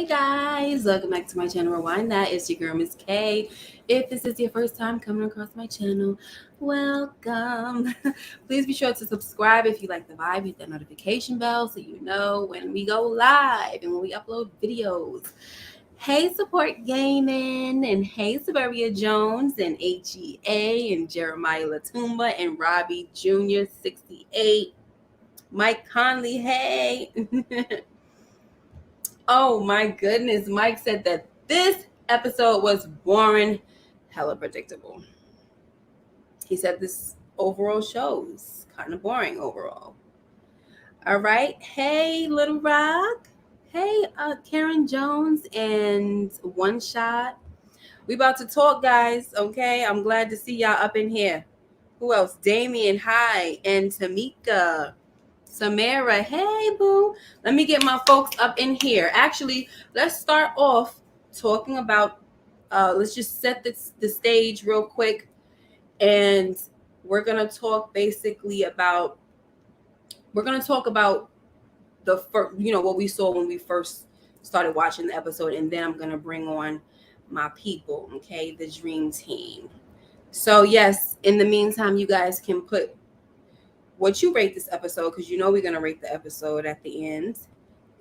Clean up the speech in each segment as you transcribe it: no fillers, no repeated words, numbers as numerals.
guys, welcome back to my channel Rewind That. It's your girl Miss K. If this is your first time coming across my channel, welcome. Please be sure to subscribe if you like the vibe. Hit that notification bell so you know when we go live and when we upload videos. Hey Support Gaming and hey Suburbia Jones and HEA and Jeremiah Latumba and Robbie Jr. 68. Mike Conley, hey. Oh my goodness. Mike said that this episode was boring, hella predictable. He said this overall shows kind of boring overall. All right. Hey, Little Rock. Hey, Karen Jones and One Shot. We about to talk, guys. Okay. I'm glad to see y'all up in here. Who else? Damien, hi. And Tamika. Samara, hey boo. Let me get my folks up in here. Actually, let's start off talking about let's just set the stage real quick, and we're gonna talk basically about the first, what we saw when we first started watching the episode, and then I'm gonna bring on my people, okay, the dream team. So yes, in the meantime, you guys can put what you rate this episode, because we're going to rate the episode at the end,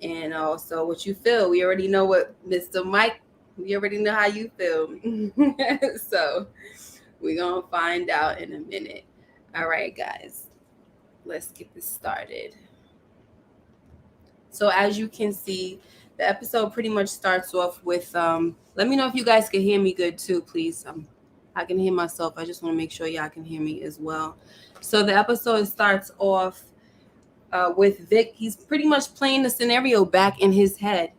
and also what you feel. We already know what Mr. Mike, we already know how you feel. So we're going to find out in a minute. All right, guys, let's get this started. So as you can see, the episode pretty much starts off with let me know if you guys can hear me good too, please. I can hear myself. I just want to make sure y'all can hear me as well. So the episode starts off with Vic. He's pretty much playing the scenario back in his head.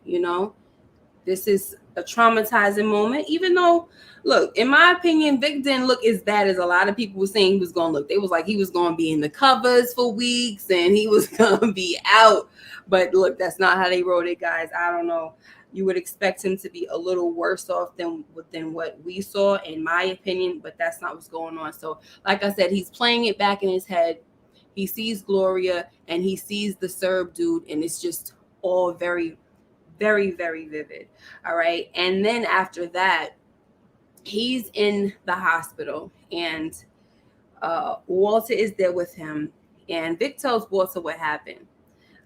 This is a traumatizing moment, even though, look, in my opinion, Vic didn't look as bad as a lot of people were saying he was going to look. They was like he was going to be in the covers for weeks and he was going to be out. But look, that's not how they wrote it, guys. I don't know. You would expect him to be a little worse off than what we saw, in my opinion, but that's not what's going on. So, like I said, he's playing it back in his head. He sees Gloria and he sees the Serb dude, and it's just all very, very, very vivid. All right. And then after that, he's in the hospital, and Walter is there with him, and Vic tells Walter what happened.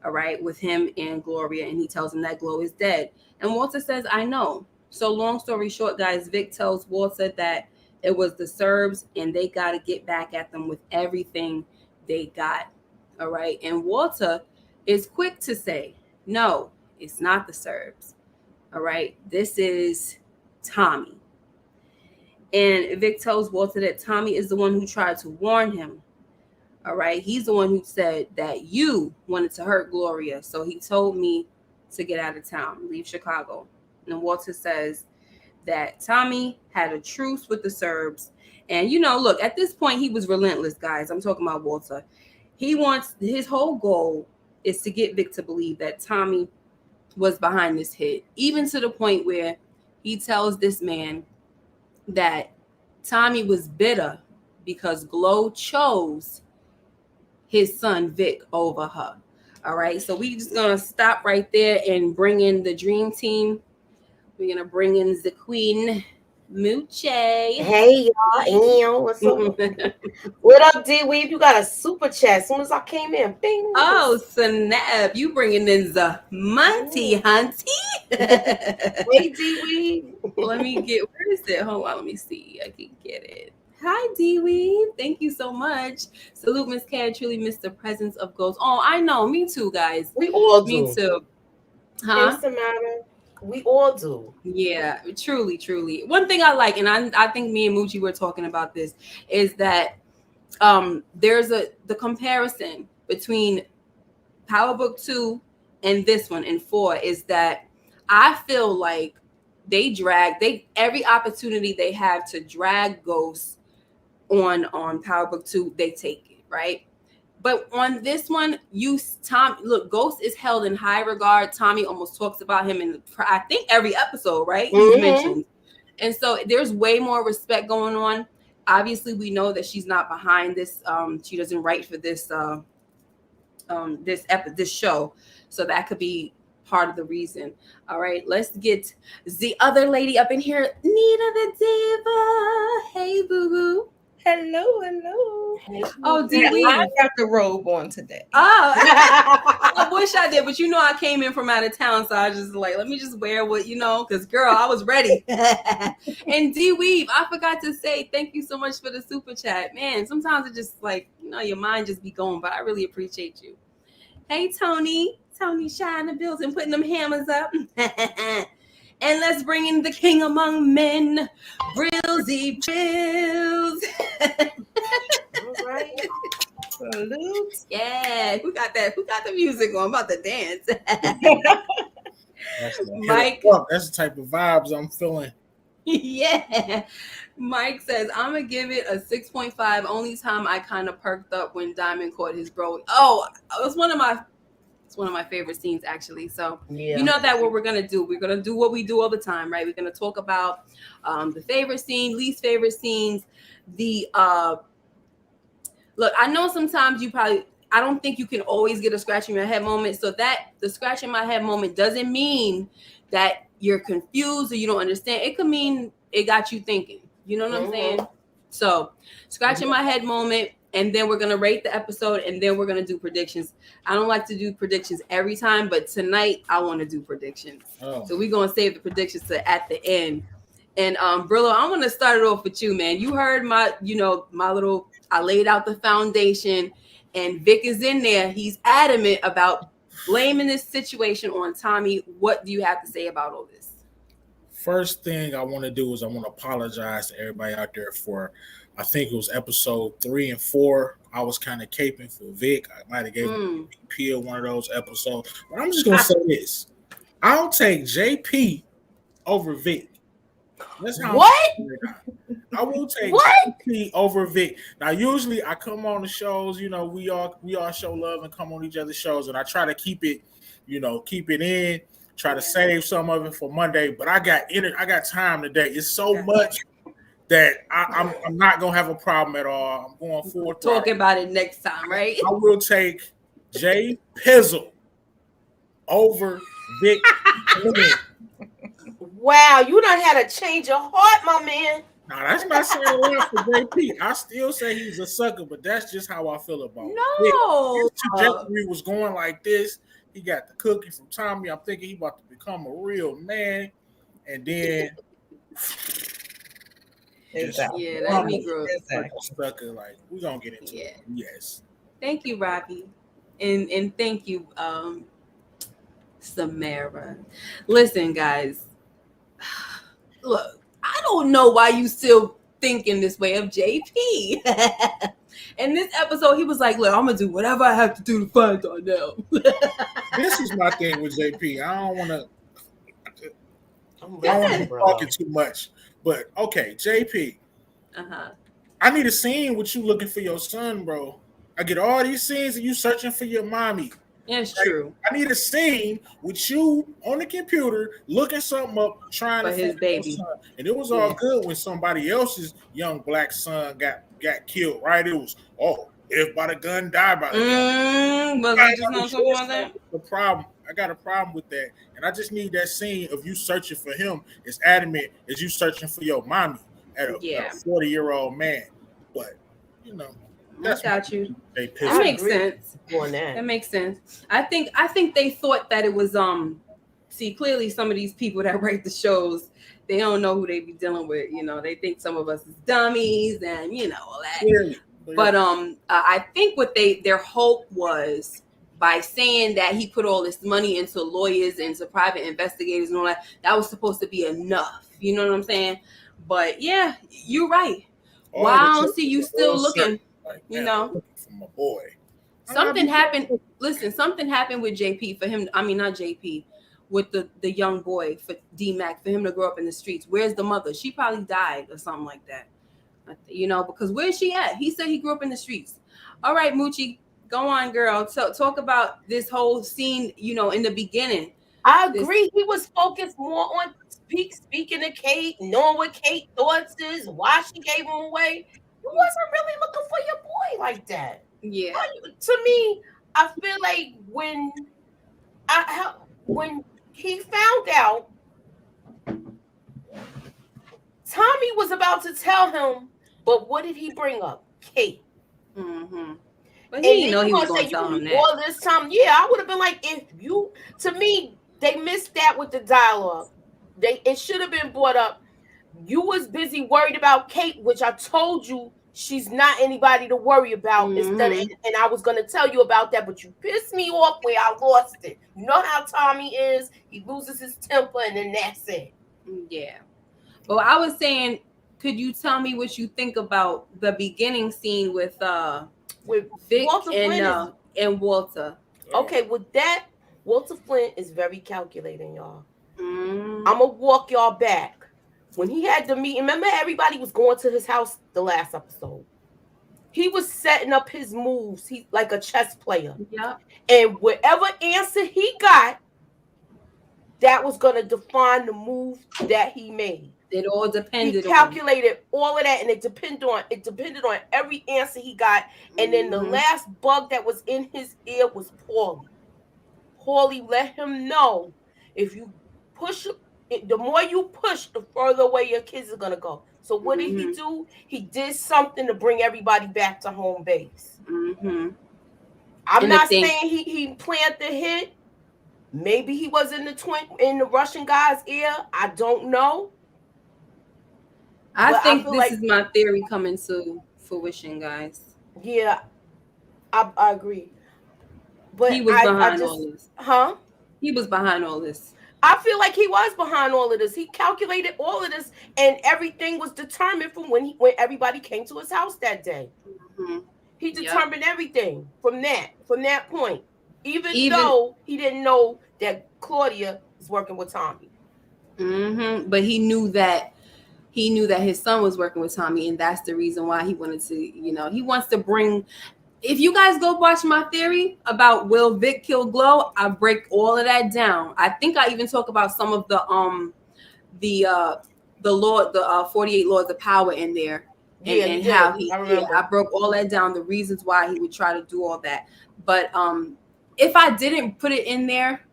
All right, with him and Gloria, and he tells him that Glo is dead. And Walter says, I know. So long story short, guys, Vic tells Walter that it was the Serbs and they got to get back at them with everything they got. All right. And Walter is quick to say, no, it's not the Serbs. All right. This is Tommy. And Vic tells Walter that Tommy is the one who tried to warn him. All right. He's the one who said that you wanted to hurt Gloria. So he told me to get out of town, leave Chicago. And Walter says that Tommy had a truce with the Serbs. And, look, at this point, he was relentless, guys. I'm talking about Walter. His whole goal is to get Vic to believe that Tommy was behind this hit, even to the point where he tells this man that Tommy was bitter because Glo chose his son Vic over her. All right, so we just gonna stop right there and bring in the dream team. We're gonna bring in the queen, Mooche. Hey y'all, what's up? What up, D Weave? You got a super chat. As soon as I came in, bing. Oh snap! You bringing in the Monty Hunty? Hey D Weave. Let me get. Where is it? Hold on, let me see. I can get it. Hi, D-Weave. Thank you so much. Salute, Miss K. I truly miss the presence of ghosts. Oh, I know. Me too, guys. We all do. Me too. Huh? What's the matter? We all do. Yeah, truly, truly. One thing I like, and I think me and Moochie were talking about this, is that there's the comparison between Power Book 2 and this one and 4 is that I feel like every opportunity they have to drag ghosts on Power Book 2, they take it, right? But on this one, look, Ghost is held in high regard. Tommy almost talks about him in, I think, every episode, right? He's mentioned. And so there's way more respect going on. Obviously, we know that she's not behind this. She doesn't write for this show. So that could be part of the reason. All right, let's get the other lady up in here, Nita the Diva. Hey, boo boo. Hello, hello. Oh, D Yeah, I Weave. got the robe on today. Oh, I wish I did, but I came in from out of town, so I was just like, let me just wear what because girl, I was ready. And D Weave, I forgot to say thank you so much for the super chat, man. Sometimes it just like your mind just be going, but I really appreciate you. Hey, Tony Shine the Bills and putting them hammers up. And let's bring in the king among men, Brillsy Brills. All right. Salute. Yeah, who got that? Who got the music on? I'm about to dance. Mike. That's the type of vibes I'm feeling. Yeah. Mike says, I'm going to give it a 6.5. Only time I kind of perked up when Diamond caught his bro. Oh, it's one of my favorite scenes, actually. So, Yeah. you know that what we're going to do. We're going to do what we do all the time, right? We're going to talk about the favorite scene, least favorite scenes, the look, I know sometimes I don't think you can always get a scratch in your head moment. So that the scratch in my head moment doesn't mean that you're confused or you don't understand. It could mean it got you thinking. You know what I'm saying? So scratch in my head moment, and then we're going to rate the episode, and then we're going to do predictions. I don't like to do predictions every time, but tonight I want to do predictions. Oh. So we're going to save the predictions to at the end. And Brillo, I want to start it off with you, man. You heard my little, I laid out the foundation, and Vic is in there. He's adamant about blaming this situation on Tommy. What do you have to say about all this? First thing I want to do is I want to apologize to everybody out there for, I think it was episode 3 and 4. I was kind of caping for Vic. I might have gave him a one of those episodes. But I'm just going to say this. I'll take JP over Vic. That's how what? I will take JP over Vic. Now, usually I come on the shows, we all show love and come on each other's shows, and I try to keep it in. Try to save some of it for Monday, but I got time today. It's so much that I'm not gonna have a problem at all. I'm going forward. Talk about it next time, right? I will take Jay Pizzle over Vic. Wow, you done had a change of heart, my man. Now that's not saying a lot for JP. I still say he's a sucker, but that's just how I feel about him. No, his trajectory was going like this. He got the cookie from Tommy. I'm thinking he about to become a real man. And then that Negro sucker. Like, we're gonna get into it. Yes. Thank you, Robbie. And thank you, Samara. Listen, guys. Look, I don't know why you still thinking this way of JP. In this episode, he was like, look, I'm going to do whatever I have to do to find Darnell. This is my thing with JP. I don't want to be talking too much. But, okay, JP. I need a scene with you looking for your son, bro. I get all these scenes of you searching for your mommy. Yeah, it's true. I need a scene with you on the computer looking something up, trying for to his baby. Son. And it was all good when somebody else's young black son got killed, right? It was, if by the gun, die by the gun. Was I just not talking about that? The problem. I got a problem with that. And I just need that scene of you searching for him as adamant as you searching for your mommy at a 40-year-old man. But, I got you. That makes sense. That makes sense. I think they thought that it was see, clearly some of these people that write the shows, they don't know who they be dealing with. They think some of us is dummies and all that. Clearly. But I think what their hope was by saying that he put all this money into lawyers and into private investigators and all that, that was supposed to be enough. You know what I'm saying? But yeah, you're right. Why I don't see you still looking? Like, for my boy. Something happened. Listen, something happened with JP for him. I mean, not JP, with the young boy for D-Mac, for him to grow up in the streets. Where's the mother? She probably died or something like that. Because where's she at? He said he grew up in the streets. All right, Moochie, go on, girl. Talk about this whole scene, in the beginning. I agree. He was focused more on speaking to Kate, knowing what Kate's thoughts is, why she gave him away. You wasn't really looking for your boy like that. Yeah. To me, I feel like when when he found out Tommy was about to tell him, but what did he bring up? Kate. Mm-hmm. But And he didn't then know you he was gonna going say to tell him you that. all this time. Yeah, I would have been like, if you, to me, they missed that with the dialogue. It should have been brought up. You was busy worried about Kate, which I told you she's not anybody to worry about. Instead of, and I was gonna tell you about that, but you pissed me off where I lost it. You know how Tommy is. He loses his temper and then that's it. Yeah. Well, I was saying, could you tell me what you think about the beginning scene with Vic Walter Flynn and Walter? Okay, with that, Walter Flynn is very calculating, y'all. Mm. I'm gonna walk y'all back. When he had the meeting, remember everybody was going to his house the last episode. He was setting up his moves. He like a chess player. Yep. And whatever answer he got, that was gonna define the move that he made. It all depended. He calculated all of that, and it depended on every answer he got. And then the last bug that was in his ear was Paulie. Paulie let him know, if you push, the more you push, the further away your kids are gonna go. So what did he do? He did something to bring everybody back to home base. I'm not saying he planned the hit. Maybe he was in the Russian guy's ear. I don't know. I think this is my theory coming to fruition, guys. Yeah, I agree. But he was behind all this. Huh? He was behind all this. I feel like he was behind all of this. He calculated all of this, and everything was determined from when everybody came to his house that day. He determined everything from that point. Even though he didn't know that Claudia was working with Tommy. But he knew that his son was working with Tommy, and that's the reason why he wanted to, he wants to bring. If you guys go watch my theory about will Vic kill Glow, I break all of that down. I think I even talk about some of the 48 laws of power in there, and how I broke all that down, the reasons why he would try to do all that. But if I didn't put it in there,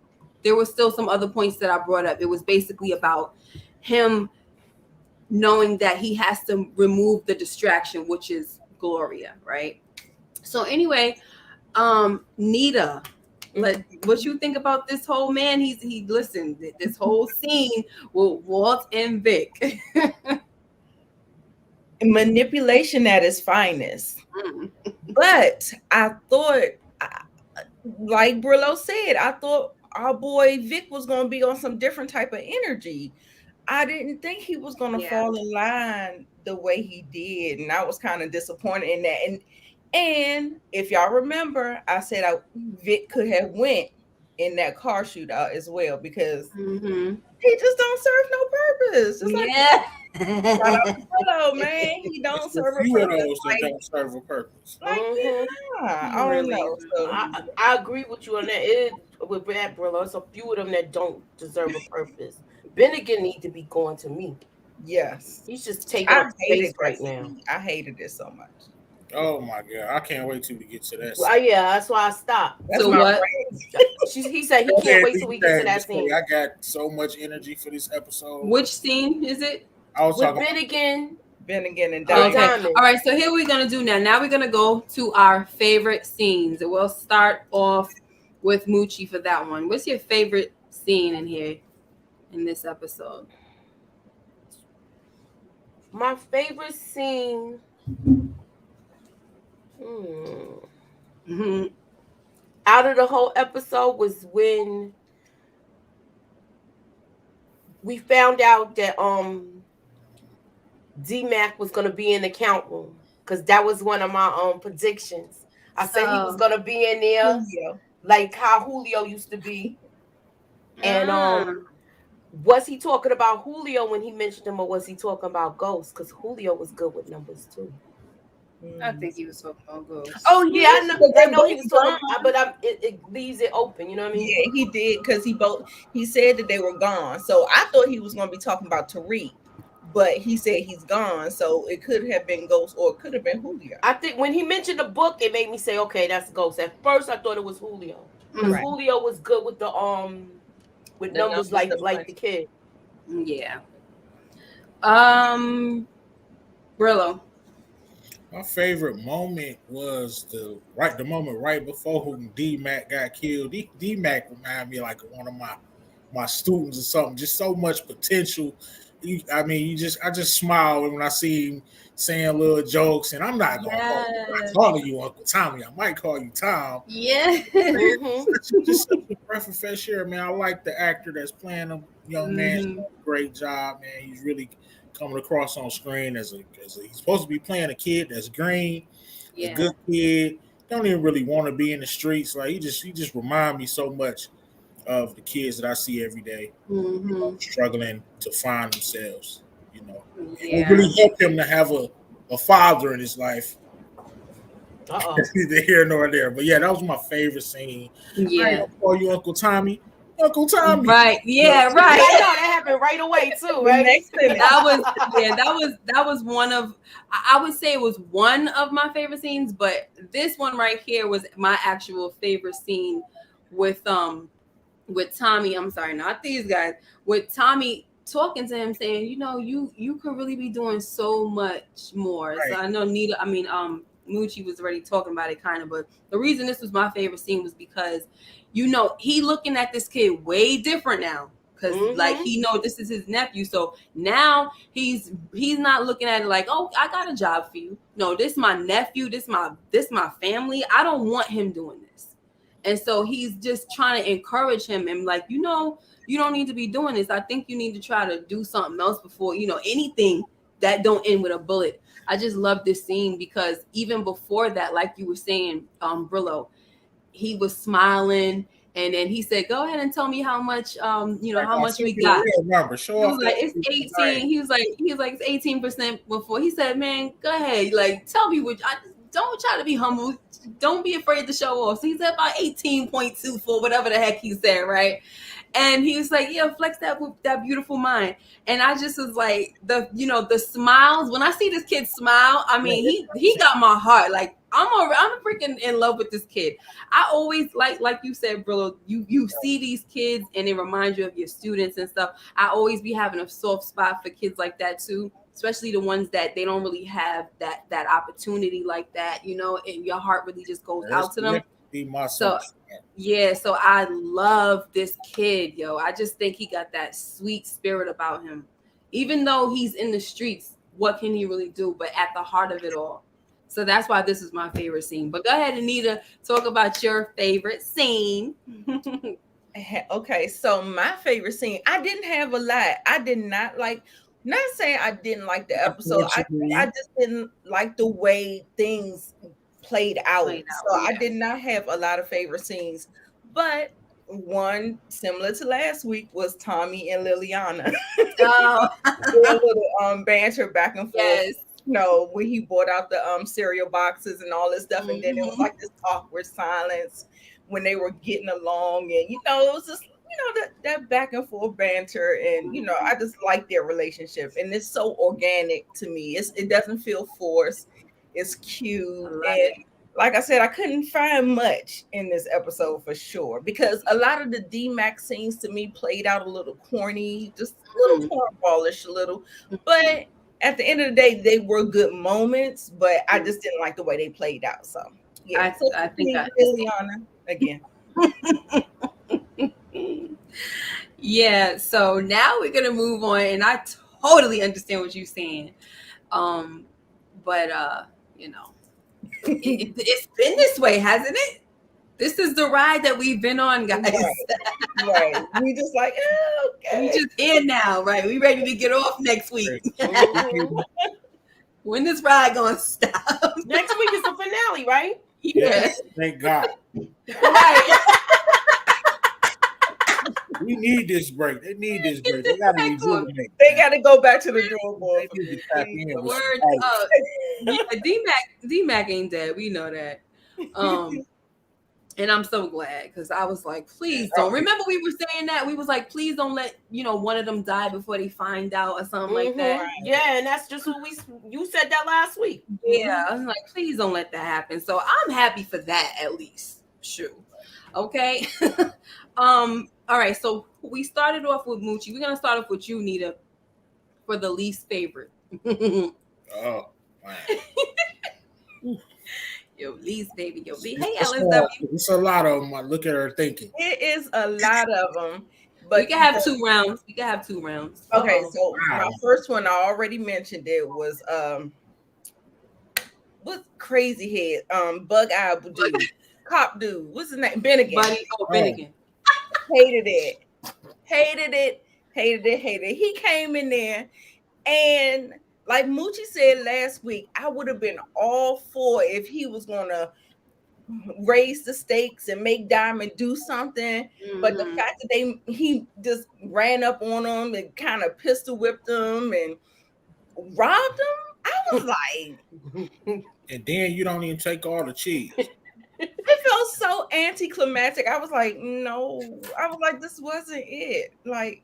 there was still some other points that I brought up. It was basically about him knowing that he has to remove the distraction, which is Gloria, right? So anyway, Nita, what you think about this whole man? He listened, this whole scene with Walt and Vic. Manipulation at its finest. But I thought, like Brillo said, I thought our boy Vic was going to be on some different type of energy. I didn't think he was going to fall in line the way he did, and I was kind of disappointed in that. And if y'all remember, I said Vic could have went in that car shootout as well, because he just don't serve no purpose. Just like man, he don't serve a purpose. Don't serve a purpose. I don't know. So I agree with you on that. With Brad Brillo, it's a few of them that don't deserve a purpose. Bennigan need to be going to me. Yes, he's just taking up space right now. I hated it so much. Oh my god, I can't wait till we get to that. Well, yeah, that's why I stopped. So what? He said he can't wait till we get to that scene. I got so much energy for this episode. Which scene is it? I was talking Bennigan and Diamond. Okay. All right, so here we're gonna do now we're gonna go to our favorite scenes, and we'll start off with Moochie for that one. What's your favorite scene in here in this episode? My favorite scene. Out of the whole episode was when we found out that D-Mac was going to be in the count room, because that was one of my predictions. I said he was going to be in there, like how Julio used to be. And was he talking about Julio when he mentioned him, or was he talking about Ghost? Because Julio was good with numbers too. I think he was talking about Ghost. Oh yeah, I know he was talking about, but it leaves it open. You know what I mean? Yeah, he did, because he said that they were gone. So I thought he was going to be talking about Tariq, but he said he's gone. So it could have been Ghost, or it could have been Julio. I think when he mentioned the book, it made me say, okay, that's Ghost. At first, I thought it was Julio, because Julio was good with the with numbers like the kid. Yeah. Brillo. My favorite moment was the moment right before D-Mac got killed. D-Mac reminded me like one of my students or something. Just so much potential. I just smile when I see him saying little jokes, and I'm not gonna call you Uncle Tommy. I might call you Tom. Yeah. Just such a breath of fresh air, man. I like the actor that's playing him. Young man, he's doing a great job, man. He's really coming across on screen as he's supposed to be playing a kid that's green, a good kid. Don't even really want to be in the streets. Like he just remind me so much of the kids that I see every day, struggling to find themselves. It really helped him to have a father in his life. Neither here nor there, but yeah, that was my favorite scene. Yeah, I ain't call you Uncle Tommy. Uncle Tommy. Right. Yeah. Right. I know that happened right away too. Right. That was one of. I would say it was one of my favorite scenes, but this one right here was my actual favorite scene with Tommy. I'm sorry, not these guys. With Tommy talking to him, saying, you could really be doing so much more. Right. So I know Moochie was already talking about it kind of, but the reason this was my favorite scene was because, he looking at this kid way different now. Because like he know this is his nephew, so now he's not looking at it like, oh, I got a job for you. No, this my nephew, this my family. I don't want him doing this, and so he's just trying to encourage him and like, you don't need to be doing this. I think you need to try to do something else before anything that don't end with a bullet. I just love this scene because even before that, like you were saying, Brillo, he was smiling. And then he said, "Go ahead and tell me how much, how much we got." He was like, "It's 18." Right. He was like, "It's 18% before." He said, "Man, go ahead, like, tell me what. Don't try to be humble. Don't be afraid to show off." So he said about 18.24, whatever the heck he said, right? And he was like, "Yeah, flex that beautiful mind." And I just was like, the smiles. When I see this kid smile, I mean, he got my heart. Like I'm freaking in love with this kid. I always like you said, Brillo, you see these kids and it reminds you of your students and stuff. I always be having a soft spot for kids like that too, especially the ones that they don't really have that opportunity like that, and your heart really just goes out to them. So I love this kid, yo. I just think he got that sweet spirit about him. Even though he's in the streets, what can he really do? But at the heart of it all. So that's why this is my favorite scene. But go ahead, Anita, talk about your favorite scene. Okay, so my favorite scene, I didn't have a lot. I did not like, not saying I didn't like the episode. I just didn't like the way things played out. So I did not have a lot of favorite scenes. But one similar to last week was Tommy and Liliana. A little banter back and forth. Yes. When he brought out the cereal boxes and all this stuff, and then it was like this awkward silence when they were getting along, and it was just that back and forth banter, and I just like their relationship, and it's so organic to me. It doesn't feel forced. It's cute, and like I said, I couldn't find much in this episode for sure, because a lot of the D-Mac scenes to me played out a little corny, just a little cornballish, a little, but at the end of the day, they were good moments, but I just didn't like the way they played out. So, yeah. I think Liliana again. Yeah. So now we're gonna move on, and I totally understand what you're saying. But it's been this way, hasn't it? This is the ride that we've been on, guys. Right. We just like, okay. We just in now, right? We ready to get off next week. When this ride gonna stop? Next week is the finale, right? Yes. Thank God. Right. We need this break. They need this break. They gotta rejuvenate. They gotta go back to the drawing board. D-Mac ain't dead. We know that. And I'm so glad, because I was like, please don't. Remember we were saying that? We was like, please don't let, one of them die before they find out or something like that. Yeah, and that's just what you said that last week. Yeah, I was like, please don't let that happen. So I'm happy for that, at least. Sure. Okay. All right. So we started off with Moochie. We're gonna start off with you, Nita, for the least favorite. Oh, wow. Your least favorite. Your least. Hey, It's LSW. it's a lot of them. I look at her thinking. It is a lot of them. But we can have 2 rounds. We can have 2 rounds. Okay, Uh-oh. so my first one, I already mentioned it, was what's crazy head? Bug-eye dude. Cop dude. What's his name? Bennigan. Buddy. Oh, Bennigan. Hated it. Hated it. Hated it. Hated it. He came in there, and like Moochie said last week, I would have been all for if he was gonna raise the stakes and make Diamond do something. But the fact that he just ran up on him and kind of pistol whipped him and robbed him, I was like, and then you don't even take all the cheese. It felt so anticlimactic. I was like, no. I was like, this wasn't it. Like,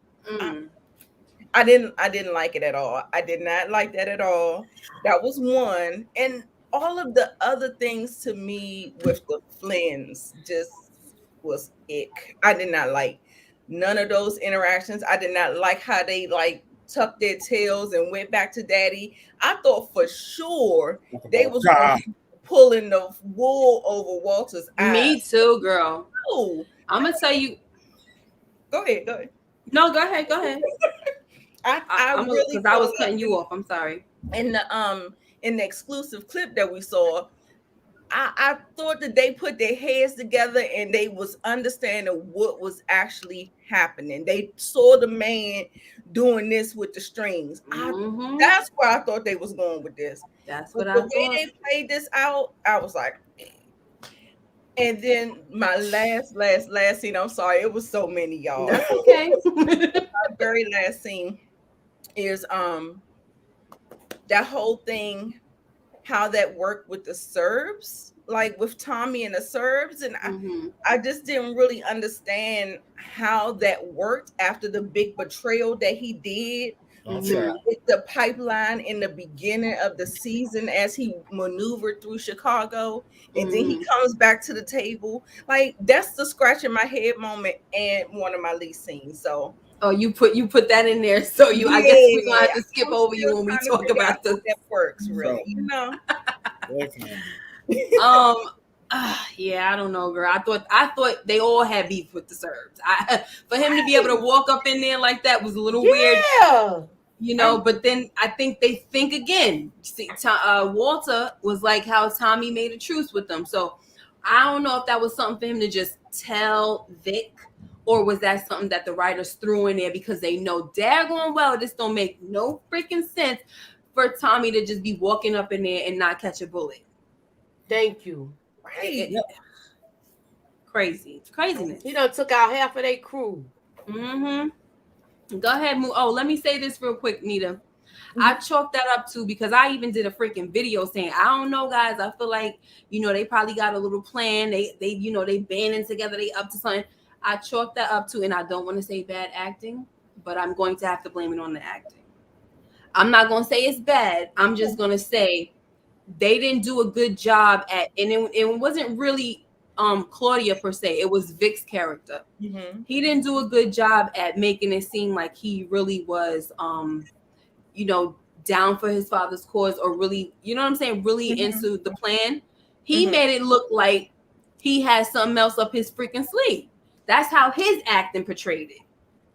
I didn't like it at all. I did not like that at all. That was one. And all of the other things to me with the Flynns just was ick. I did not like none of those interactions. I did not like how they like tucked their tails and went back to daddy. I thought for sure they was pulling the wool over Walter's eyes. Me too, girl. No. I'm gonna tell you. Go ahead. No, go ahead. I really, because I was cutting you off. I'm sorry. In the exclusive clip that we saw, I thought that they put their heads together and they was understanding what was actually happening. They saw the man doing this with the strings. That's where I thought they was going with this. That's what I thought. The way they played this out, I was like, and then my last scene, I'm sorry, it was so many, y'all. That's okay. My very last scene is that whole thing, how that worked with the Serbs, like with Tommy and the Serbs. And I just didn't really understand how that worked after the big betrayal that he did with the pipeline in the beginning of the season as he maneuvered through Chicago. And then he comes back to the table. Like, that's the scratch in my head moment and one of my least scenes. So you put that in there, so I guess we're gonna have to skip over you when we talk about this. That works, really, you know. Yeah, I don't know, girl. I thought they all had beef with the Serbs. For him to be able to walk up in there like that was a little weird. You know, but then I think they think again. See, Walter was like how Tommy made a truce with them. So I don't know if that was something for him to just tell Vic, or was that something that the writers threw in there because they know daggone well this don't make no freaking sense for Tommy to just be walking up in there and not catch a bullet. Thank you. Right. Craziness. He done took out half of their crew. Go ahead, move. Oh, let me say this real quick, Nita. I chalked that up too because I even did a freaking video saying, I don't know, guys. I feel like, they probably got a little plan. They banding together. They up to something. I chalked that up too, and I don't want to say bad acting, but I'm going to have to blame it on the acting. I'm not going to say it's bad. I'm just going to say they didn't do a good job at, and it wasn't really Claudia per se. It was Vic's character. He didn't do a good job at making it seem like he really was, down for his father's cause, or really, really into the plan. He made it look like he had something else up his freaking sleeve. That's how his acting portrayed it.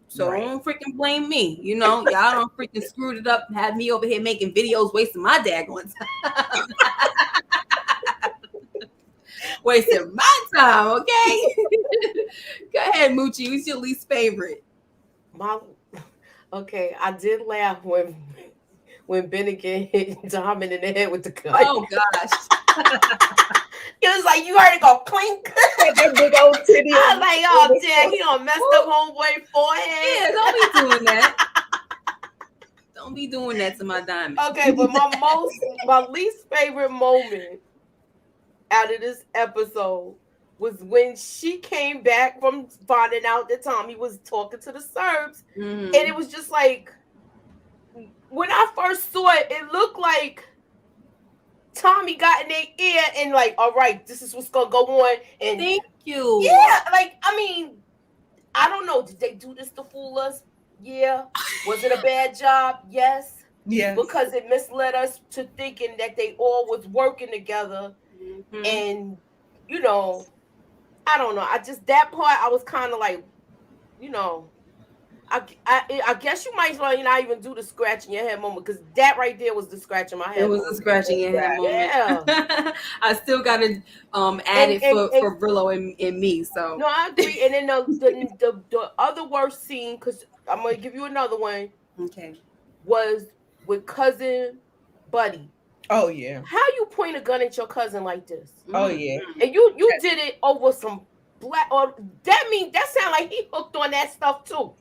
So don't freaking blame me. Y'all don't freaking screwed it up and had me over here making videos, wasting my daggone time. Wasting my time, okay? Go ahead, Moochie. Who's your least favorite? Okay, I did laugh when Bennigan hit Diamond in the head with the gun. Oh gosh. It was like you heard it go clink. Big old titty. I was like, oh damn, he done messed up homeboy forehead. Yeah, don't be doing that. Don't be doing that to my Diamond. Okay, but my least favorite moment out of this episode was when she came back from finding out that Tommy was talking to the Serbs. And it was just like, when I first saw it, it looked like Tommy got in their ear and like, all right, this is what's gonna go on. And Thank cute. Yeah, like, I mean, I don't know. Did they do this to fool us? Yeah. Was it a bad job? Yes. Yeah. Because it misled us to thinking that they all was working together. Mhm. And, you know, I don't know. I just, that part, I was kind of like, you know, I guess you might as well not even do the scratching your head moment, because that right there was the scratching my head. It was a scratching your head moment. Yeah. I still gotta add it for Brillo and me. So no, I agree. And then the other worst scene, because I'm gonna give you another one, okay, was with cousin Buddy. Oh yeah. How you point a gun at your cousin like this? Oh yeah. And you did it over some black, or that sound like he hooked on that stuff too.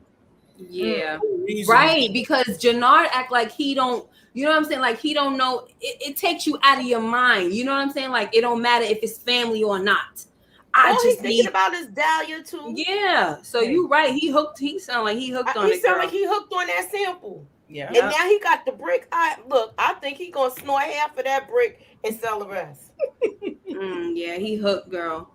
Yeah, right. Because Jannard act like he don't, you know what I'm saying? Like he don't know. It takes you out of your mind. You know what I'm saying? Like it don't matter if it's family or not. He's thinking about his Dahlia too. Yeah. So you right. He sound like he hooked on it. He sound like he hooked on that sample. Yeah. And now he got the brick. I think he gonna snort half of that brick and sell the rest. Yeah, he hooked, girl.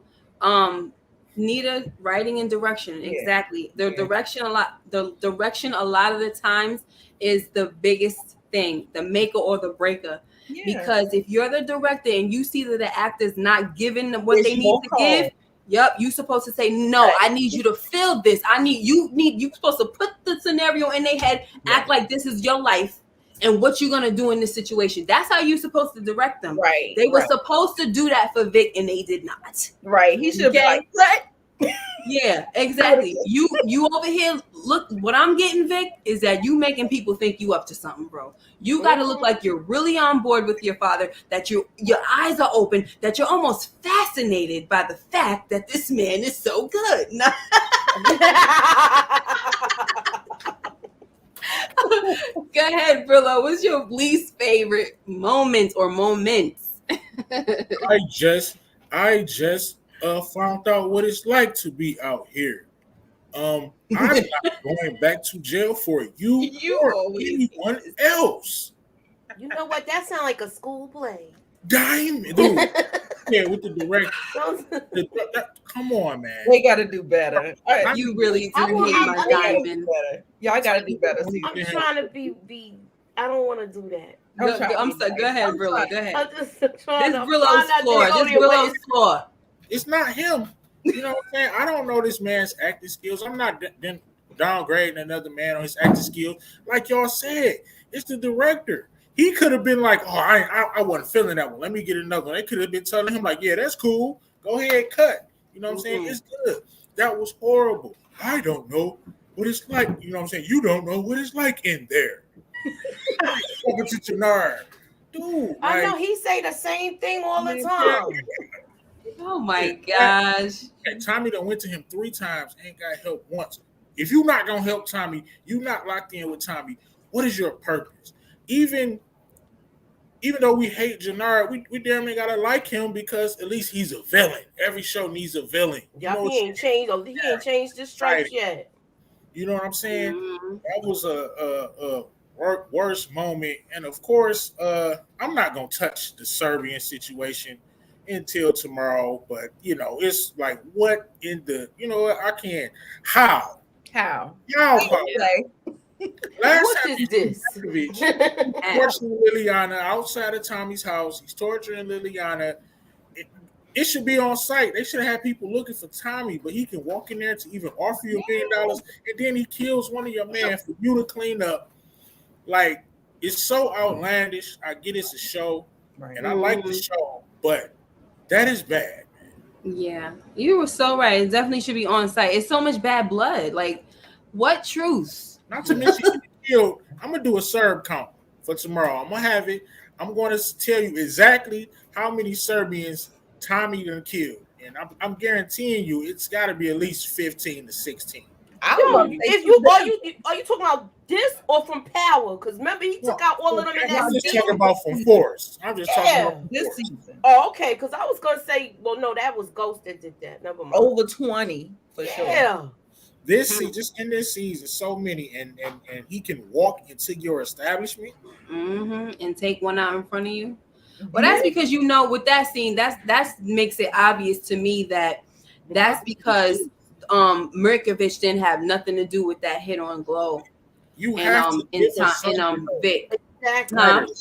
Nita, writing and direction. Yeah. Exactly. The direction a lot of the times is the biggest thing, the maker or the breaker. Yeah. Because if you're the director and you see that the actor's not giving what they need to give, you're supposed to say, no, right. I need you to feel this. You're supposed to put the scenario in their head, act like this is your life and what you're gonna do in this situation. That's how you're supposed to direct them. Right. They were supposed to do that for Vic and they did not. Right. He should be like, what? Yeah, exactly. You over here, look, what I'm getting, Vic, is that you making people think you up to something, bro. You got to look like you're really on board with your father, that your eyes are open, that you're almost fascinated by the fact that this man is so good. Go ahead, Brillo. What's your least favorite moment or moments? I just found out what it's like to be out here. I'm not going back to jail for you or anyone else. You know what? That sounds like a school play. Diamond, dude. Yeah, with the director. Come on, man. They got to do better. You really do hate my Diamond. Y'all got to do better. I'm trying to be. I don't want to do that. I'm sorry. Go ahead, Brillo. Go ahead. I'm just trying this Brillo's floor. This Brillo's floor. It's not him. You know what I'm saying? I don't know this man's acting skills. I'm not downgrading another man on his acting skills. Like y'all said, it's the director. He could have been like, oh, I wasn't feeling that one. Let me get another one. They could have been telling him like, yeah, that's cool. Go ahead, cut. You know what I'm saying? It's good. That was horrible. I don't know what it's like. You know what I'm saying? You don't know what it's like in there. Over to Jannard. Dude. I know he say the same thing all the time. Oh my gosh. Tommy done went to him 3 times, ain't got help once. If you're not gonna help Tommy, you not locked in with Tommy. What is your purpose? Even though we hate Jannard, we damn near gotta like him because at least he's a villain. Every show needs a villain. Yeah, he ain't changed his stripes yet. You know what I'm saying? That was a worst moment. And of course, I'm not gonna touch the Serbian situation until tomorrow, but it's like, what in the, I can't. How? Last what time is this? Torturing Liliana outside of Tommy's house. He's torturing Liliana. It should be on site. They should have had people looking for Tommy, but he can walk in there to even offer you $1 million, and then he kills one of your men for you to clean up. Like, it's so outlandish. I get it's a show, and I like the show, but that is bad, man. Yeah, you were so right. It definitely should be on site. It's so much bad blood. Like, what truth? Not to mention, I'm gonna do a Serb count for tomorrow. I'm gonna have it. I'm going to tell you exactly how many Serbians Tommy done killed, and I'm guaranteeing you, it's got to be at least 15 to 16. Are you talking about this or from Power? Because remember, he took out all of them in that I'm just talking about from Forrest. I'm just talking about this season. Oh, okay. Because I was gonna say, well, no, that was Ghost that did that. Never mind. Over 20 for sure. Yeah. This just in this season, so many, and he can walk into your establishment and take one out in front of you. Well, that's because with that scene, that makes it obvious to me that That's because Mirkovich didn't have nothing to do with that hit on Glow. You have to give us something. Vic. Exactly.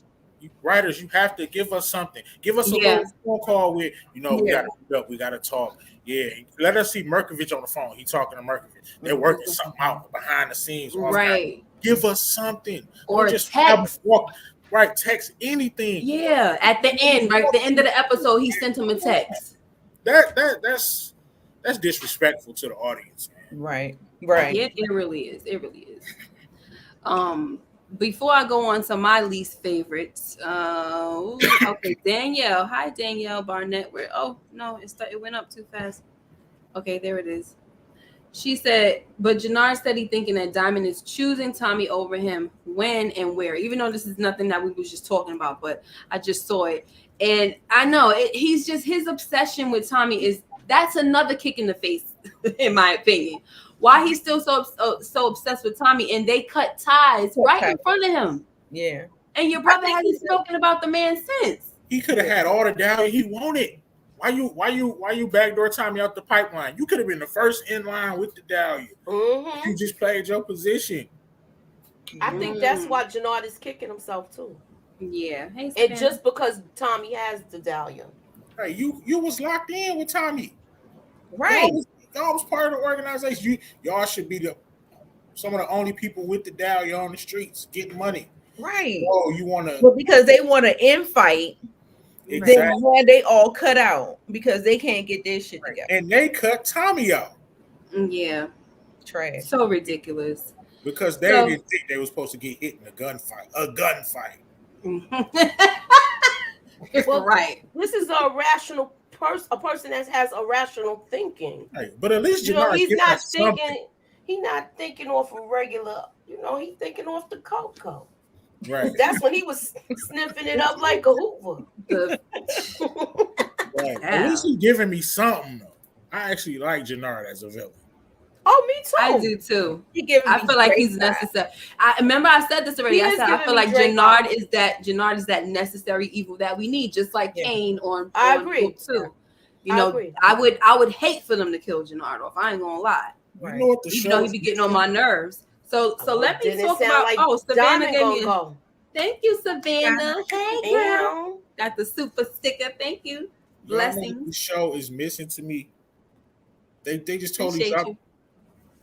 Writers, you have to give us something. Give us a little phone call with, we gotta meet up, we gotta talk. Yeah, let us see Mirkovich on the phone. He talking to Mirkovich. They're working something out behind the scenes. Right. Give us something. Or just text. Text anything. Yeah, at the end, right? The end of the episode, he sent him a text. That's disrespectful to the audience, man. Right. It really is. It really is. Before I go on to my least favorites, okay, Danielle. Hi, Danielle Barnett. Oh no, it went up too fast. Okay, there it is. She said, but Jannard said he thinking that Diamond is choosing Tommy over him when and where, even though this is nothing that we was just talking about, but I just saw it. And I know he's just, his obsession with Tommy that's another kick in the face, in my opinion. Why he's still so obsessed with Tommy, and they cut ties right in front of him. Yeah. And your brother hasn't spoken about the man since. He could have had all the dowry he wanted. Why you backdoor Tommy out the pipeline? You could have been the first in line with the dowry. Mm-hmm. You just played your position. I think that's why Jannard is kicking himself too. Yeah. Hey, and just because Tommy has the dahlia. Hey, you was locked in with Tommy. Right. Y'all was part of the organization. Y'all should be some of the only people with the dahlia on the streets getting money. Right. Oh, you want to? But because they want to infight, exactly. Then they all cut out because they can't get their shit together. And they cut Tommy out. Yeah. Trash. So ridiculous. Because they didn't think they were supposed to get hit in a gunfight. Well, right. This is a rational person, a person that has a rational thinking. Right. But at least he's not thinking. He's not thinking off of regular. He's thinking off the cocoa. Right. That's when he was sniffing it up like a Hoover. Right. At least he's giving me something. I actually like Jannard as a villain. Oh, me too. I do too. I feel like he's necessary. I remember I said this already. I feel like Jannard is that necessary evil that we need, just like Kane on I agree too. I would hate for them to kill Jannard off. I ain't gonna lie. Right. You know what Even though he be getting on my nerves. So let me talk about Savannah gave me. Thank you, Savannah. Hey girl. Got the super sticker. Thank you. Blessings. The show is missing to me. They just totally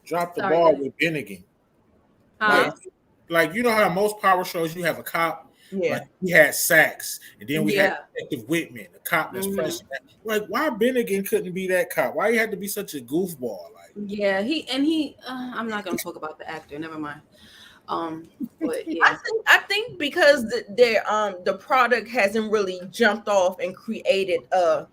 dropped the ball with Bennigan. Like you know how most power shows you have a cop. Yeah. Like we had Sachs, and then we had Detective Whitman, the cop that's pressing. Like why Bennigan couldn't be that cop? Why he had to be such a goofball? Like I'm not gonna talk about the actor. Never mind. But yeah. I think because the product hasn't really jumped off and created a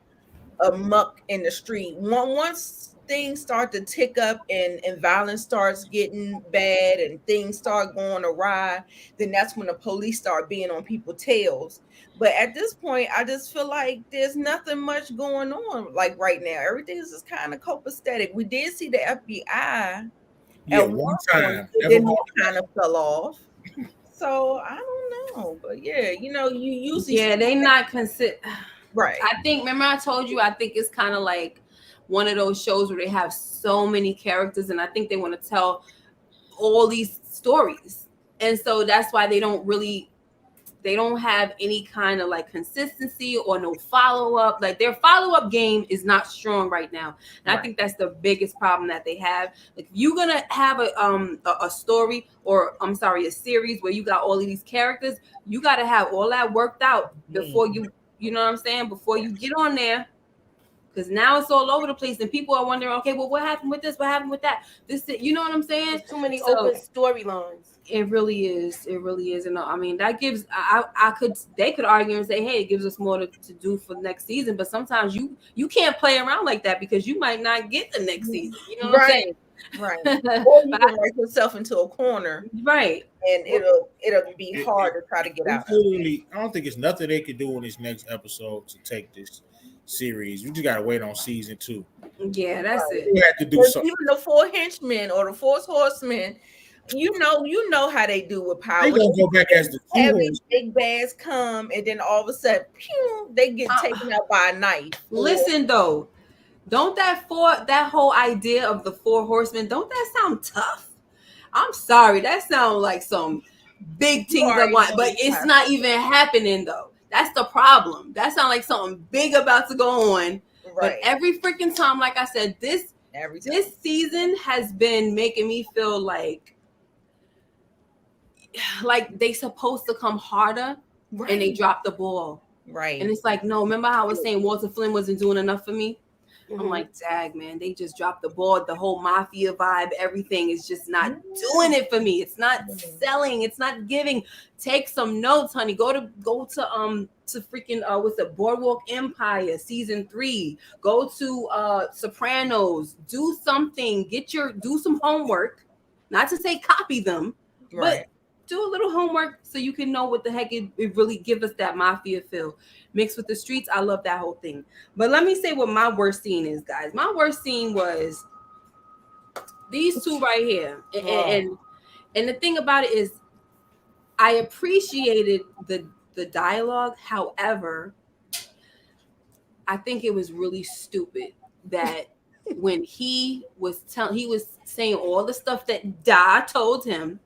muck in the street. Once things start to tick up and violence starts getting bad and things start going awry, then that's when the police start being on people's tails. But at this point, I just feel like there's nothing much going on like right now. Everything is just kind of copacetic. We did see the FBI at one time, then it kind of fell off. So I don't know, but you usually they not consider right. I think remember I told you I think it's kind of like one of those shows where they have so many characters, and I think they want to tell all these stories, and so that's why they don't have any kind of like consistency or no follow-up. Like their follow-up game is not strong right now. And I think that's the biggest problem that they have. Like if you're gonna have a story or a series where you got all of these characters, you gotta have all that worked out before you know what I'm saying, before you get on there. Because now it's all over the place and people are wondering, okay, well, what happened with this? What happened with that? You know what I'm saying? There's too many open storylines. It really is. It really is. And I mean, that gives, they could argue and say, hey, it gives us more to do for next season. But sometimes you can't play around like that because you might not get the next season. You know what I'm saying? Right. Or you can write yourself into a corner. Right. And it'll be hard to try to get out. I don't think it's nothing they could do in this next episode to take this series. You just gotta wait on season 2. Yeah, that's it. You have to do something. Even the 4 henchmen or the 4 horsemen, you know how they do with power. They gonna go back as the heavy big bads come, and then all of a sudden, pew, they get taken out by a knife. Listen though, Don't that whole idea of the 4 horsemen, don't that sound tough? I'm sorry, that sounds like some big things I want, but it's not even happening though. That's the problem. That sounds like something big about to go on. Right. But every freaking time, like I said, this season has been making me feel like they supposed to come harder, right, and they dropped the ball. Right. And it's like, no, remember how I was saying Walter Flynn wasn't doing enough for me? Mm-hmm. I'm like, dag, man, they just dropped the ball. The whole mafia vibe, everything is just not doing it for me. It's not selling. It's not giving. Take some notes, honey. Go to freaking what's the Boardwalk Empire season 3. Go to Sopranos. Do something. Do some homework. Not to say copy them, right, but do a little homework so you can know what the heck it really give us that mafia feel. Mixed with the streets, I love that whole thing. But let me say what my worst scene is, guys. My worst scene was these 2 right here. And the thing about it is I appreciated the dialogue. However, I think it was really stupid that when he was saying all the stuff that Da told him,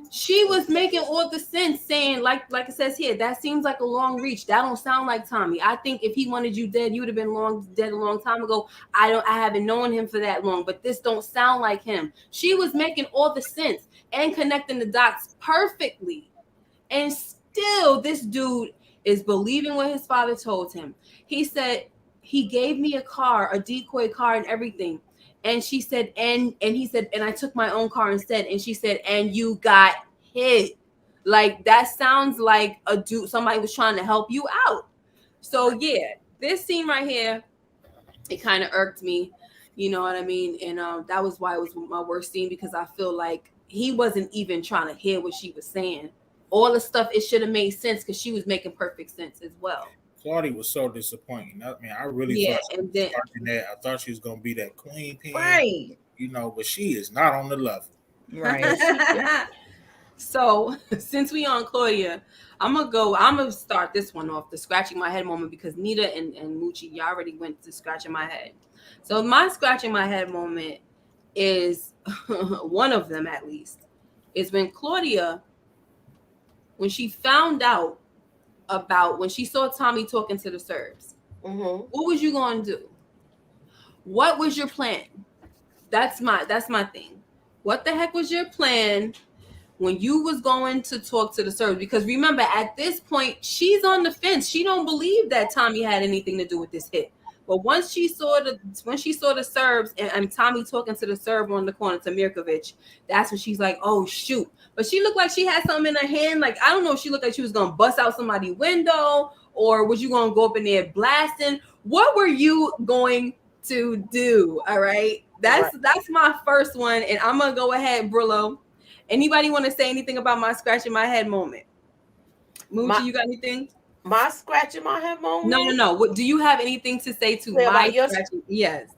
she was making all the sense, saying like it says here, that seems like a long reach. That don't sound like Tommy. I think if he wanted you dead, you would have been dead a long time ago. I haven't known him for that long, but this don't sound like him. She was making all the sense and connecting the dots perfectly. And still this dude is believing what his father told him. He said, he gave me a car, a decoy car and everything. And she said, and he said, and I took my own car instead. And she said, and you got hit. Like, that sounds like somebody was trying to help you out. So yeah, this scene right here, it kind of irked me. You know what I mean? And that was why it was my worst scene, because I feel like he wasn't even trying to hear what she was saying. All the stuff, it should have made sense because she was making perfect sense as well. Claudia was so disappointing. I mean, I really thought I thought she was gonna be that queen pin, right? You know, but she is not on the level, right? So since we on Claudia, I'm gonna start this one off, the scratching my head moment, because Nita and Moochie, you already went to scratching my head. So my scratching my head moment is one of them, at least, is when Claudia, when she found out about when she saw Tommy talking to the Serbs. Mm-hmm. What was you going to do? What was your plan? That's my thing. What the heck was your plan when you was going to talk to the Serbs? Because remember, at this point, she's on the fence. She don't believe that Tommy had anything to do with this hit. But once she saw the Serbs and Tommy talking to the Serb on the corner, to Mirkovic, that's when she's like, oh shoot. But she looked like she had something in her hand. Like, I don't know if she looked like she was gonna bust out somebody's window, or was you gonna go up in there blasting? What were you going to do? All right. That's my first one. And I'm gonna go ahead, Brillo. Anybody want to say anything about my scratching my head moment? Moochie, you got anything? My scratching my head moment? No. What do you have anything to say to my scratching? Yes.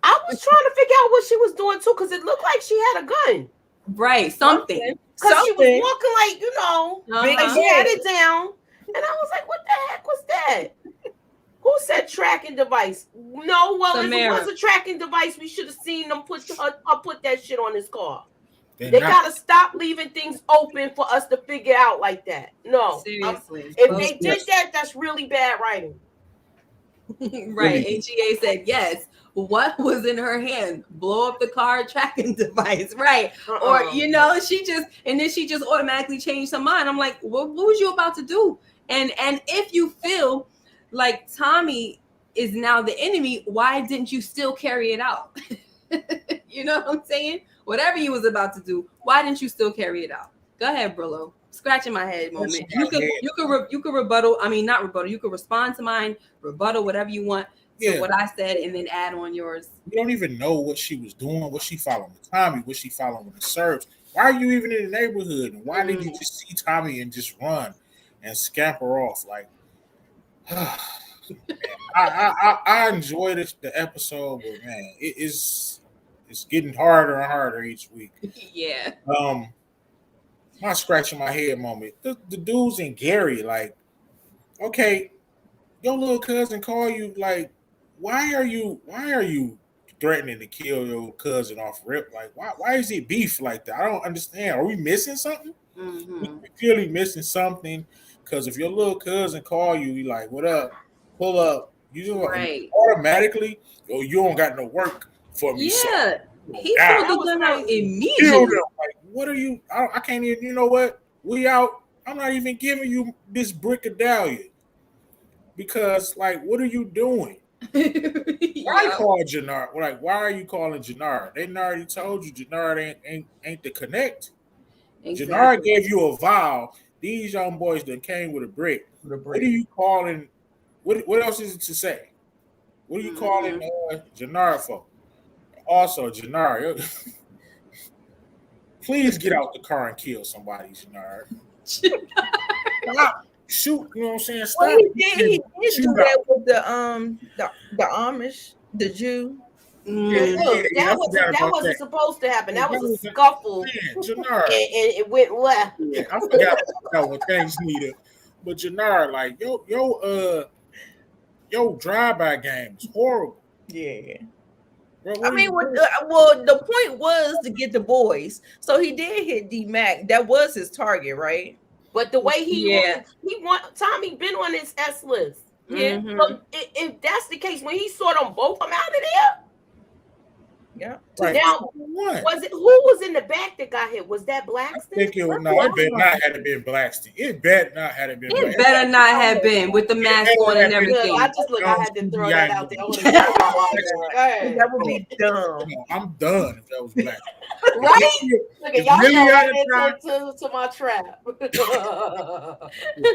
I was trying to figure out what she was doing too, because it looked like she had a gun. Right, something. Because she was walking like, like she had it down. And I was like, what the heck was that? Who said tracking device? No, well, Samara. If it was a tracking device, we should have seen them put that shit on his car. They gotta stop leaving things open for us to figure out like that. No, seriously. If they did that, that's really bad writing. Right. AGA said yes. What was in her hand? Blow up the car tracking device, right? Or she just automatically changed her mind. I'm like, what was you about to do? And if you feel like Tommy is now the enemy, why didn't you still carry it out? You know what I'm saying? Whatever you was about to do, why didn't you still carry it out? Go ahead, Brillo. Scratching my head moment. You could rebuttal. I mean, not rebuttal. You could respond to mine, rebuttal, whatever you want to what I said, and then add on yours. You don't even know what she was doing. Was she following Tommy? Was she following the Serbs? Why are you even in the neighborhood? And why did you just see Tommy and just run and scamper off? Like, I enjoyed the episode, but man, it's getting harder and harder each week. Yeah. My scratching my head moment. The dudes in Gary, like, okay, your little cousin call you like why are you threatening to kill your cousin off rip? Like, why is it beef like that? I don't understand. Are we missing something? We clearly missing something, because if your little cousin call you, you like, what up? Pull up. You just Right. automatically, oh, you don't got no work for me. Yeah. So, He God, pulled the gun out kill immediately. them. Like, what are you? I can't even. You know what? We out. I'm not even giving you this brick of dahlia, because, like, what are you doing? Why call Jannard? Like, why are you calling Jannard? They already told you Jannard ain't the connect. Exactly. Jannard gave you a vow. These young boys that came with a brick. What are you calling? What else is it to say? What are you calling Jannard for? Also, Jannard, please get out the car and kill somebody, Jannard. Stop. Shoot, you know what I'm saying? Stop. Well, he did do that with the Amish, the Jew. Look, that wasn't supposed to happen. That was a scuffle, Jannard, and it went left. Yeah, I forgot about what things needed. But Jannard, like, yo drive-by game is horrible. Yeah. What I mean, the point was to get the boys. So he did hit D-Mac. That was his target, right? But the way he Tommy been on his S list. Yeah. So if that's the case, when he saw them both come out of there, yeah. Right. Now, who was in the back that got hit? Was that Blackston? I think it was it better not have been Blackston. It better not have been. It better not have been with the mask on and everything. I had to throw that out there. That would be dumb. I'm done if that was Blackston. Right? Look at y'all to my trap.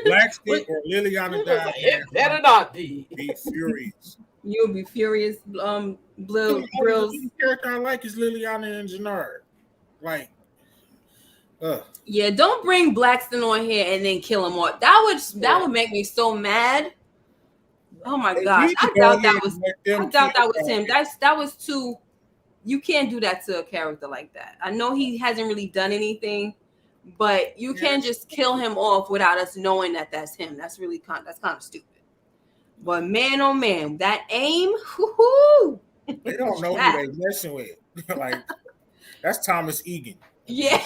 Blackston or Liliana died. It better not be. Be furious. You'll be furious, Grills. The character I like is Liliana and Jannard. Like, yeah, don't bring Blackston on here and then kill him off. That would make me so mad. Oh my gosh, I doubt that was him. That was too. You can't do that to a character like that. I know he hasn't really done anything, but you can't just kill him off without us knowing that that's him. That's kind of stupid. But man, oh man, that aim, whoo-hoo. They don't know who they messing with. Like, that's Thomas Egan. Yeah.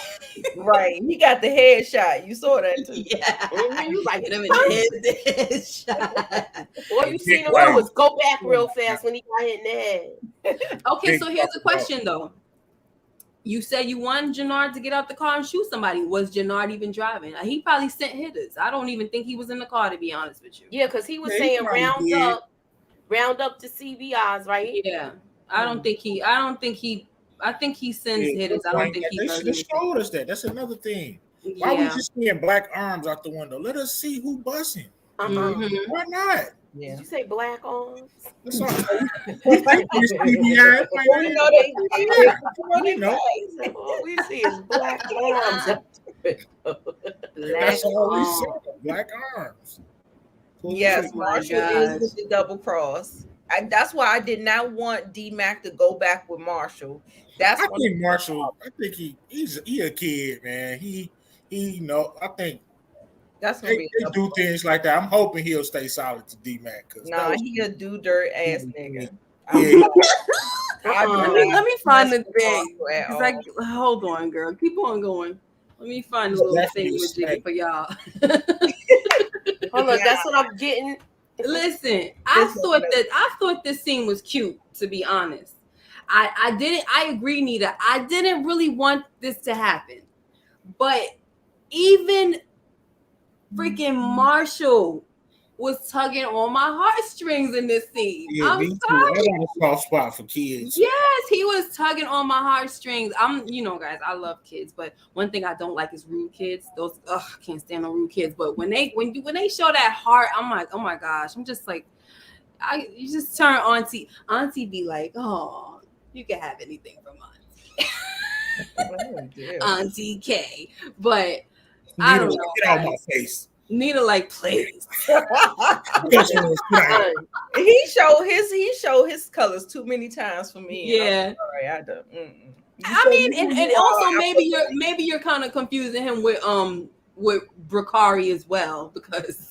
Right. He got the headshot. You saw that too. Yeah. You like him in the headshot. All you seen him do was go back real fast when he got hit in the head. Okay, so here's the question though. You said you want Jannard to get out the car and shoot somebody. Was Jannard even driving? He probably sent hitters. I don't even think he was in the car, to be honest with you. Yeah, because he was saying round up to CVIs, right? Yeah. I think he sends hitters. I don't think he does. They should have showed us that. That's another thing. Why we just seeing black arms out the window? Let us see who busting. Why not? Yeah. Did you say black arms? That's all. We see is black arms. That's all we see. Black arms. Yes, Marshall is with the double cross. That's why I did not want D-Mac to go back with Marshall. I think Marshall. I think he's a kid, man. I think that's they do things like that. I'm hoping he'll stay solid to D-Mac. He a do dirt ass nigga. Yeah. Let me find the thing. It's like, hold on, girl. Keep on going. Let me find the little thing for y'all. Hold on, that's what I'm getting. Listen, I thought this scene was cute, to be honest. I agree, Nita. I didn't really want this to happen. But even freaking Marshall was tugging on my heartstrings in this scene. Yeah, I'm sorry. I got a soft spot for kids. Yes, he was tugging on my heartstrings. Guys, I love kids, but one thing I don't like is rude kids. Those, I can't stand on rude kids. But when they show that heart, I'm like, oh my gosh, I'm just like, you just turn auntie. Auntie be like, oh, you can have anything from auntie. Auntie K, but I don't know. Get out of my face. Nita, like, please. He showed his colors too many times for me. Yeah. Sorry, I don't. I mean, and also maybe you're kind of confusing him with Bracari as well, because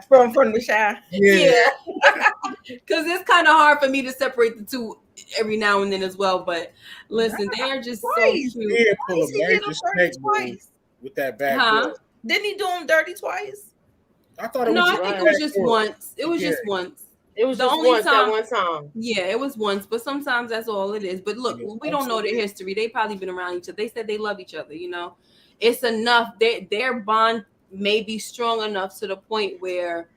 from the shy. Yeah. Because it's kind of hard for me to separate the two every now and then as well. But listen, they are just so cute. He did pull a He did major him dirty snake move twice. with that back Huh? door. Didn't he do him dirty twice? I thought it No, was I think it was just once. It was just once. It was The just only once, that time- one time. Yeah, it was once, but sometimes that's all it is. But look, Yeah, we don't know their history. They probably been around each other. They said they love each other, you know. It's enough. Their bond may be strong enough to the point where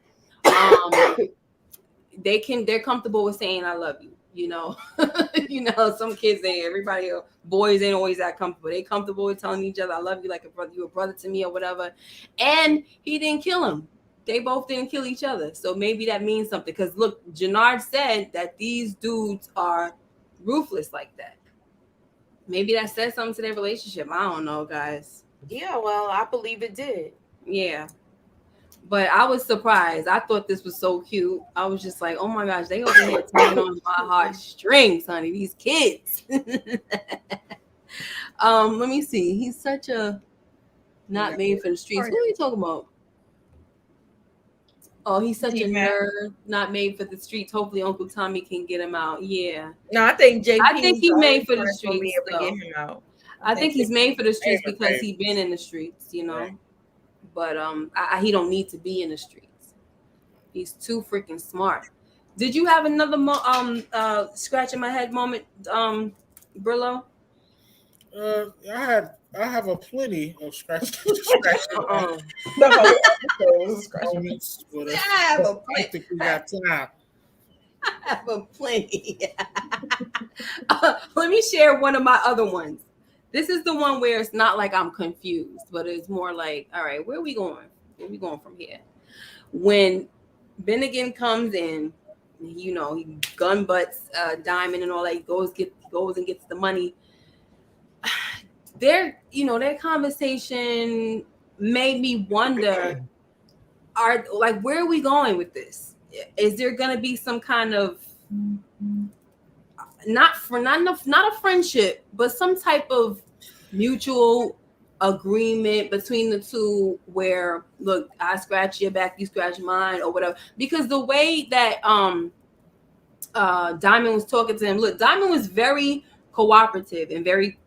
they're comfortable with saying I love you, you know. You know, some kids everybody boys ain't always that comfortable. They comfortable with telling each other I love you like a brother, you a brother to me or whatever. And he didn't kill him. They both didn't kill each other. So maybe that means something. Because look, Jannard said that these dudes are ruthless like that. Maybe that says something to their relationship. I don't know, guys. Yeah, well, I believe it did. Yeah. But I was surprised. I thought this was so cute. I was just like, oh my gosh, they over here tugging on my heartstrings, honey. These kids. Let me see. He's such a not made for the streets. Who are you talking about? Oh, he's such a nerd, not made for the streets. Hopefully, Uncle Tommy can get him out. Yeah. No, I think JP. I think he made for the streets. Be able to though. get him out. I think he's made for the streets Made for because papers. he's been in the streets, you know. Right. But he don't need to be in the streets. He's too freaking smart. Did you have another scratching my head moment, Brillo? I have a plenty of scratching moments, but I think we got time. I have a plenty. Let me share one of my other ones. This is the one where it's not like I'm confused, but it's more like, all right, where are we going? Where are we going from here? When Bennigan comes in, you know, he gun butts Diamond and all that. He goes and gets the money. Their conversation made me wonder, where are we going with this? Is there gonna be some kind of not a friendship, but some type of mutual agreement between the two where, look, I scratch your back, you scratch mine, or whatever? Because the way that Diamond was talking to him, look, Diamond was very cooperative and very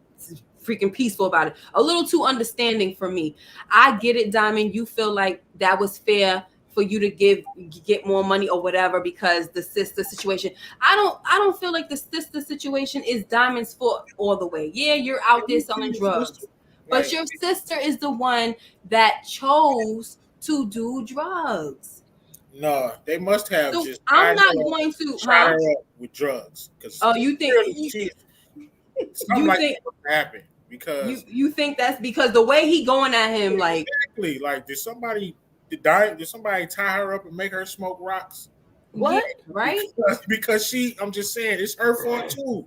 freaking peaceful about it. A little too understanding for me. I get it, Diamond. You feel like that was fair for you to get more money or whatever because the sister situation. I don't feel like the sister situation is Diamond's fault all the way. Yeah, you're out there selling drugs, but your sister is the one that chose to do drugs. No, they must have So just. I'm not going to try her up with drugs. Oh, you think? Something like that happened because you think that's because the way he going at him, like exactly, like did somebody tie her up and make her smoke rocks? What? Yeah, right? Because I'm just saying, it's her fault too.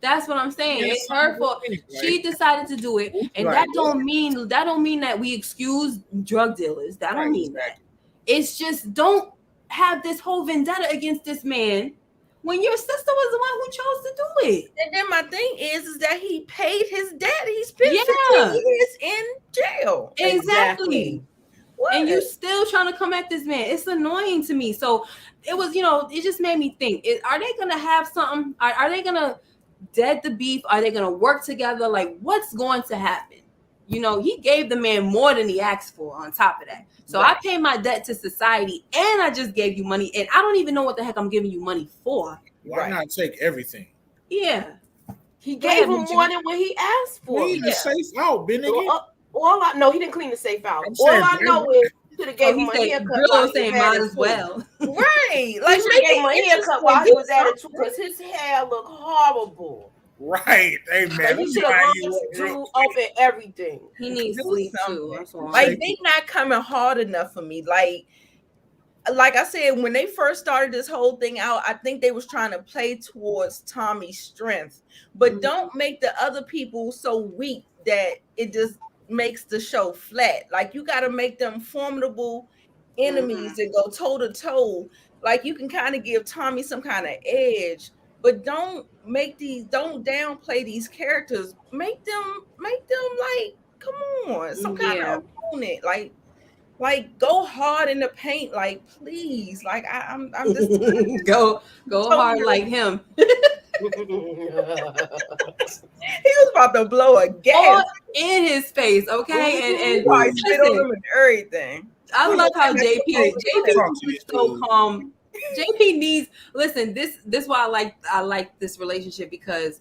That's what I'm saying. It's her fault. She decided to do it, and that don't mean that we excuse drug dealers. That don't mean that. It's just don't have this whole vendetta against this man when your sister was the one who chose to do it. And then my thing is that he paid his debt. He spent 15 years in jail. Exactly. And you still trying to come at this man. It's annoying to me. So it was, it just made me think, are they going to have something? Are they going to dead the beef? Are they going to work together? Like, what's going to happen? He gave the man more than he asked for on top of that. So I pay my debt to society and I just gave you money. And I don't even know what the heck I'm giving you money for. Why not take everything? Yeah. He gave him more than what he asked for. Clean the safe out, Bennigan. He didn't clean the safe out. I know is you could have gave him a haircut. Grillo saying might as well. Right. Like he gave him a haircut while he was at it too, because his hair looked horrible. Right. Hey man, he should have drew up and everything. He needs sleep too. Like they not coming hard enough for me. Like I said, when they first started this whole thing out, I think they was trying to play towards Tommy's strength, but don't make the other people so weak that it just makes the show flat. Like you got to make them formidable enemies and go toe to toe. Like you can kind of give Tommy some kind of edge, but don't downplay these characters. Make them like, come on, some kind of opponent. Like Like, go hard in the paint, like, please. Like, I'm just go hard like him. He was about to blow a gas all in his face, okay? And I spit on him and everything. I love how JP is so calm. JP needs listen. This why I like this relationship, because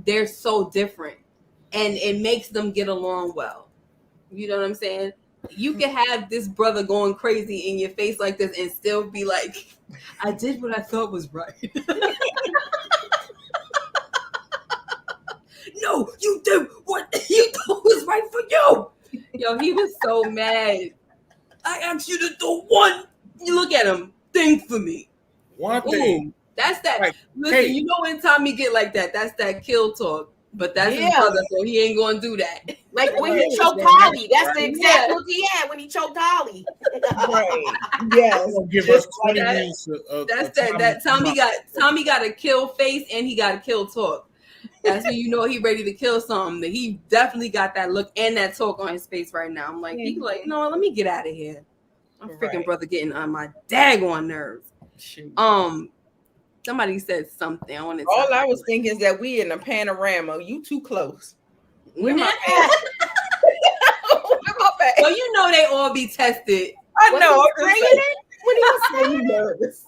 they're so different, and it makes them get along well. You know what I'm saying? You can have this brother going crazy in your face like this and still be like, I did what I thought was right. No, you did what you thought was right for you. Yo, he was so mad. I asked you to do one. You look at him. Think for me. One thing. That's that. Like, listen, hey. you know when Tommy get like that, that's that kill talk. But that's his brother, so he ain't gonna do that. Like when he choked Holly. That's the exact look he had when he choked Holly. Right. Yes. Give us 20 minutes that's that Tommy got a kill face and he got a kill talk. That's when you know he ready to kill something. He definitely got that look and that talk on his face right now. I'm like, he's like, no, let me get out of here. My freaking brother getting on my daggone nerves. Shoot. Somebody said something. All I was thinking is that we in a panorama. You too close. Where my bag? Well, you know they all be tested. I know. When he was saying nervous.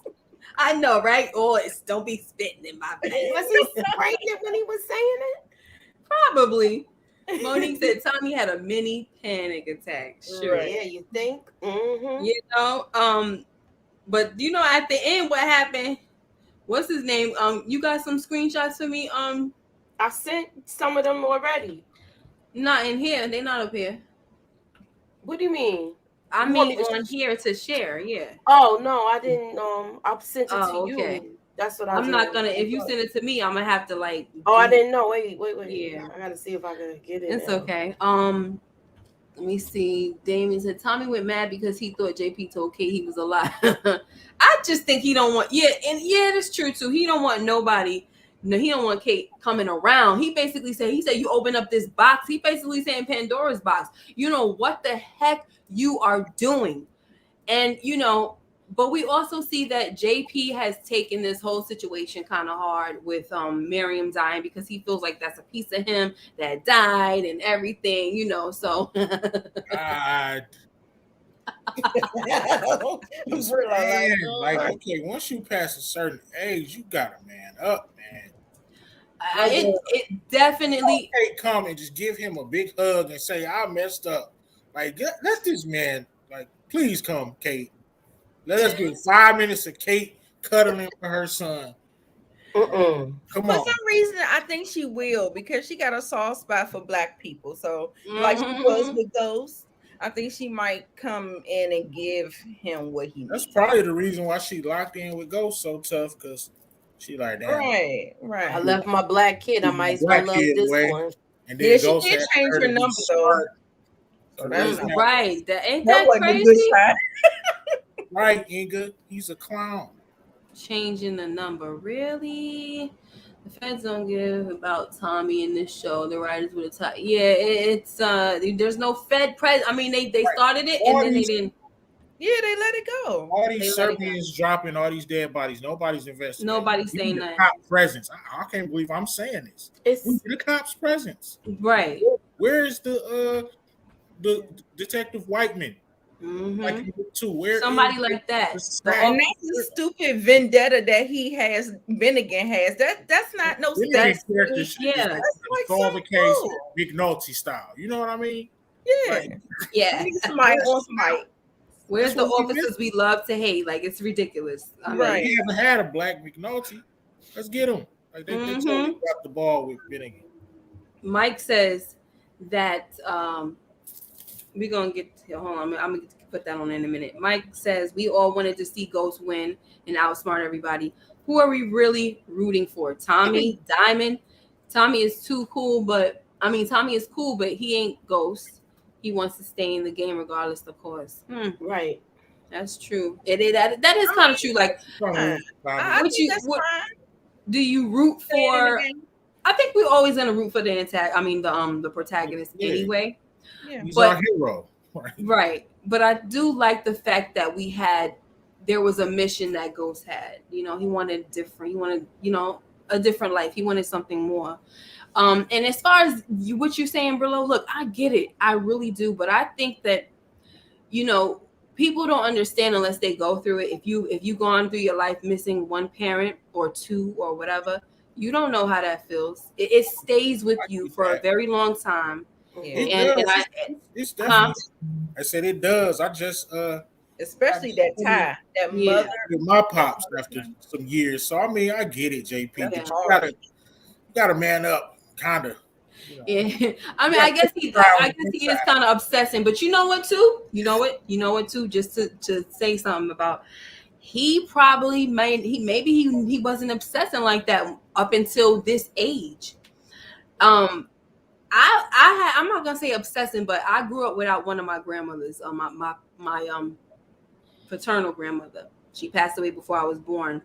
I know, right? Oh, don't be spitting in my bag. Was he spraying it when he was saying it? Probably. Monique said Tommy had a mini panic attack. Sure. Yeah, you think? Mm-hmm. You know, but you know, at the end, what happened? What's his name? You got some screenshots for me? I sent some of them already. Not in here. They not up here. What do you mean? I mean on here to share. Yeah. Oh no, I didn't. I sent it to you. That's what I'm not gonna. If you send it to me, I'm gonna have to like. Oh, I didn't know. Wait. Yeah. I gotta see if I can get it. It's okay. Let me see. Damien said Tommy went mad because he thought JP told Kate he was alive. I just think he don't want. Yeah, that's true too. He don't want nobody. No, he don't want Kate coming around. He basically said. He said you open up this box. He basically saying Pandora's box. You know what the heck you are doing, and you know. But we also see that JP has taken this whole situation kind of hard with Miriam dying, because he feels like that's a piece of him that died and everything, you know. So man, like, okay, once you pass a certain age, you gotta man up, man. It definitely come and just give him a big hug and say, I messed up. Like, let this man, like, please come, Kate. Let us get 5 minutes of Kate cuddling with her son. Come on. For some reason, I think she will, because she got a soft spot for Black people. So, like she was with Ghost, I think she might come in and give him what he needs. That's probably the reason why she locked in with Ghost so tough, because she like that. Right. I left my Black kid. I might as well love this one. And then she did change her number, though. So that's right. Ain't that crazy? Right, Inga. He's a clown. Changing the number. Really? The feds don't give about Tommy in this show. The writers would have taught. Yeah, it's there's no Fed pres. I mean, they started it and then they didn't. Yeah, they let it go. All these Serbians dropping all these dead bodies. Nobody's investigating. Nobody's saying that. Cop presence. I can't believe I'm saying this. It's the cop's presence. Right. Where's the Detective Whiteman? Like where somebody like that. And that's the stupid vendetta that he has. Finnegan has. That's not no character. Yeah, that's like solve a case, McNulty style. You know what I mean? Yeah, like, yeah. Somebody on somebody. Where's the officers we love to hate? Like, it's ridiculous. Right. He haven't had a Black McNulty. Let's get him. Like they totally dropped the ball with Finnegan. Mike says that we're gonna get to, hold on, I'm gonna put that on in a minute. Mike says we all wanted to see Ghost win and outsmart everybody. Who are we really rooting for? Tommy, Diamond? Tommy is cool, but he ain't Ghost. He wants to stay in the game regardless, of course. Right. That's true. That is kind of true. Like, do you root for? I think we're always gonna root for the protagonist anyway. Yeah. He's our hero. Right. But I do like the fact that there was a mission that Ghost had. You know, he wanted different. He wanted, a different life. He wanted something more. And as far as what you're saying, Brillo, look, I get it. I really do. But I think that, people don't understand unless they go through it. If you gone through your life missing one parent or two or whatever, you don't know how that feels. It stays with you for a very long time. Yeah. It does. It's definitely. I said it does. I just especially that tie, that mother. My pops after some years. So I mean, I get it, JP. Yeah. You gotta man up, kinda. Yeah, I mean, I guess he is kind of obsessing, but you know what too, just to say something about, he probably he wasn't obsessing like that up until this age. I'm not gonna say obsessing, but I grew up without one of my grandmothers. My paternal grandmother. She passed away before I was born.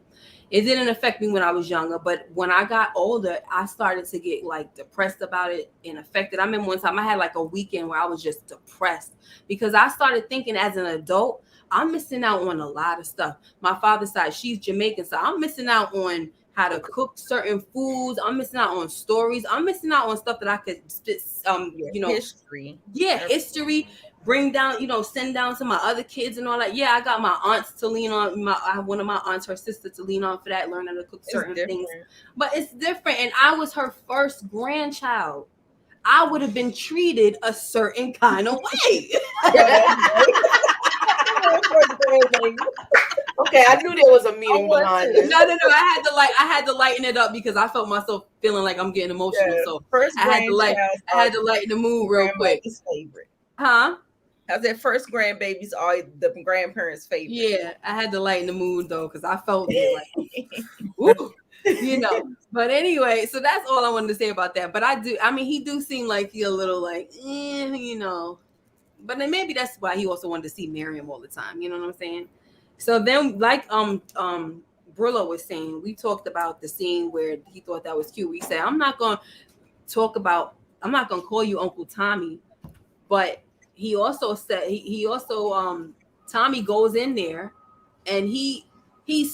It didn't affect me when I was younger, but when I got older, I started to get like depressed about it and affected. I remember one time I had like a weekend where I was just depressed because I started thinking as an adult, I'm missing out on a lot of stuff. My father's side, she's Jamaican, so I'm missing out on how to cook certain foods. I'm missing out on stories. I'm missing out on stuff that I could, history. Yeah, history. Bring down, send down to my other kids and all that. Yeah, I got my aunts to lean on. I have one of my aunts, her sister, to lean on for that, learning to cook certain things. But it's different. And I was her first grandchild. I would have been treated a certain kind of way. Okay, I knew there was a meaning behind it. No. I had to lighten it up because I felt myself feeling like I'm getting emotional. Yeah. So I had to lighten the mood real quick. Favorite. Huh? I said first grandbabies are the grandparents' favorite. Yeah, I had to lighten the mood though because I felt it like, ooh, But anyway, so that's all I wanted to say about that. But he do seem like he a little like, But then maybe that's why he also wanted to see Miriam all the time. You know what I'm saying? So then, like Brillo was saying, we talked about the scene where he thought that was cute. We said, I'm not gonna call you Uncle Tommy, but he also said Tommy goes in there and he's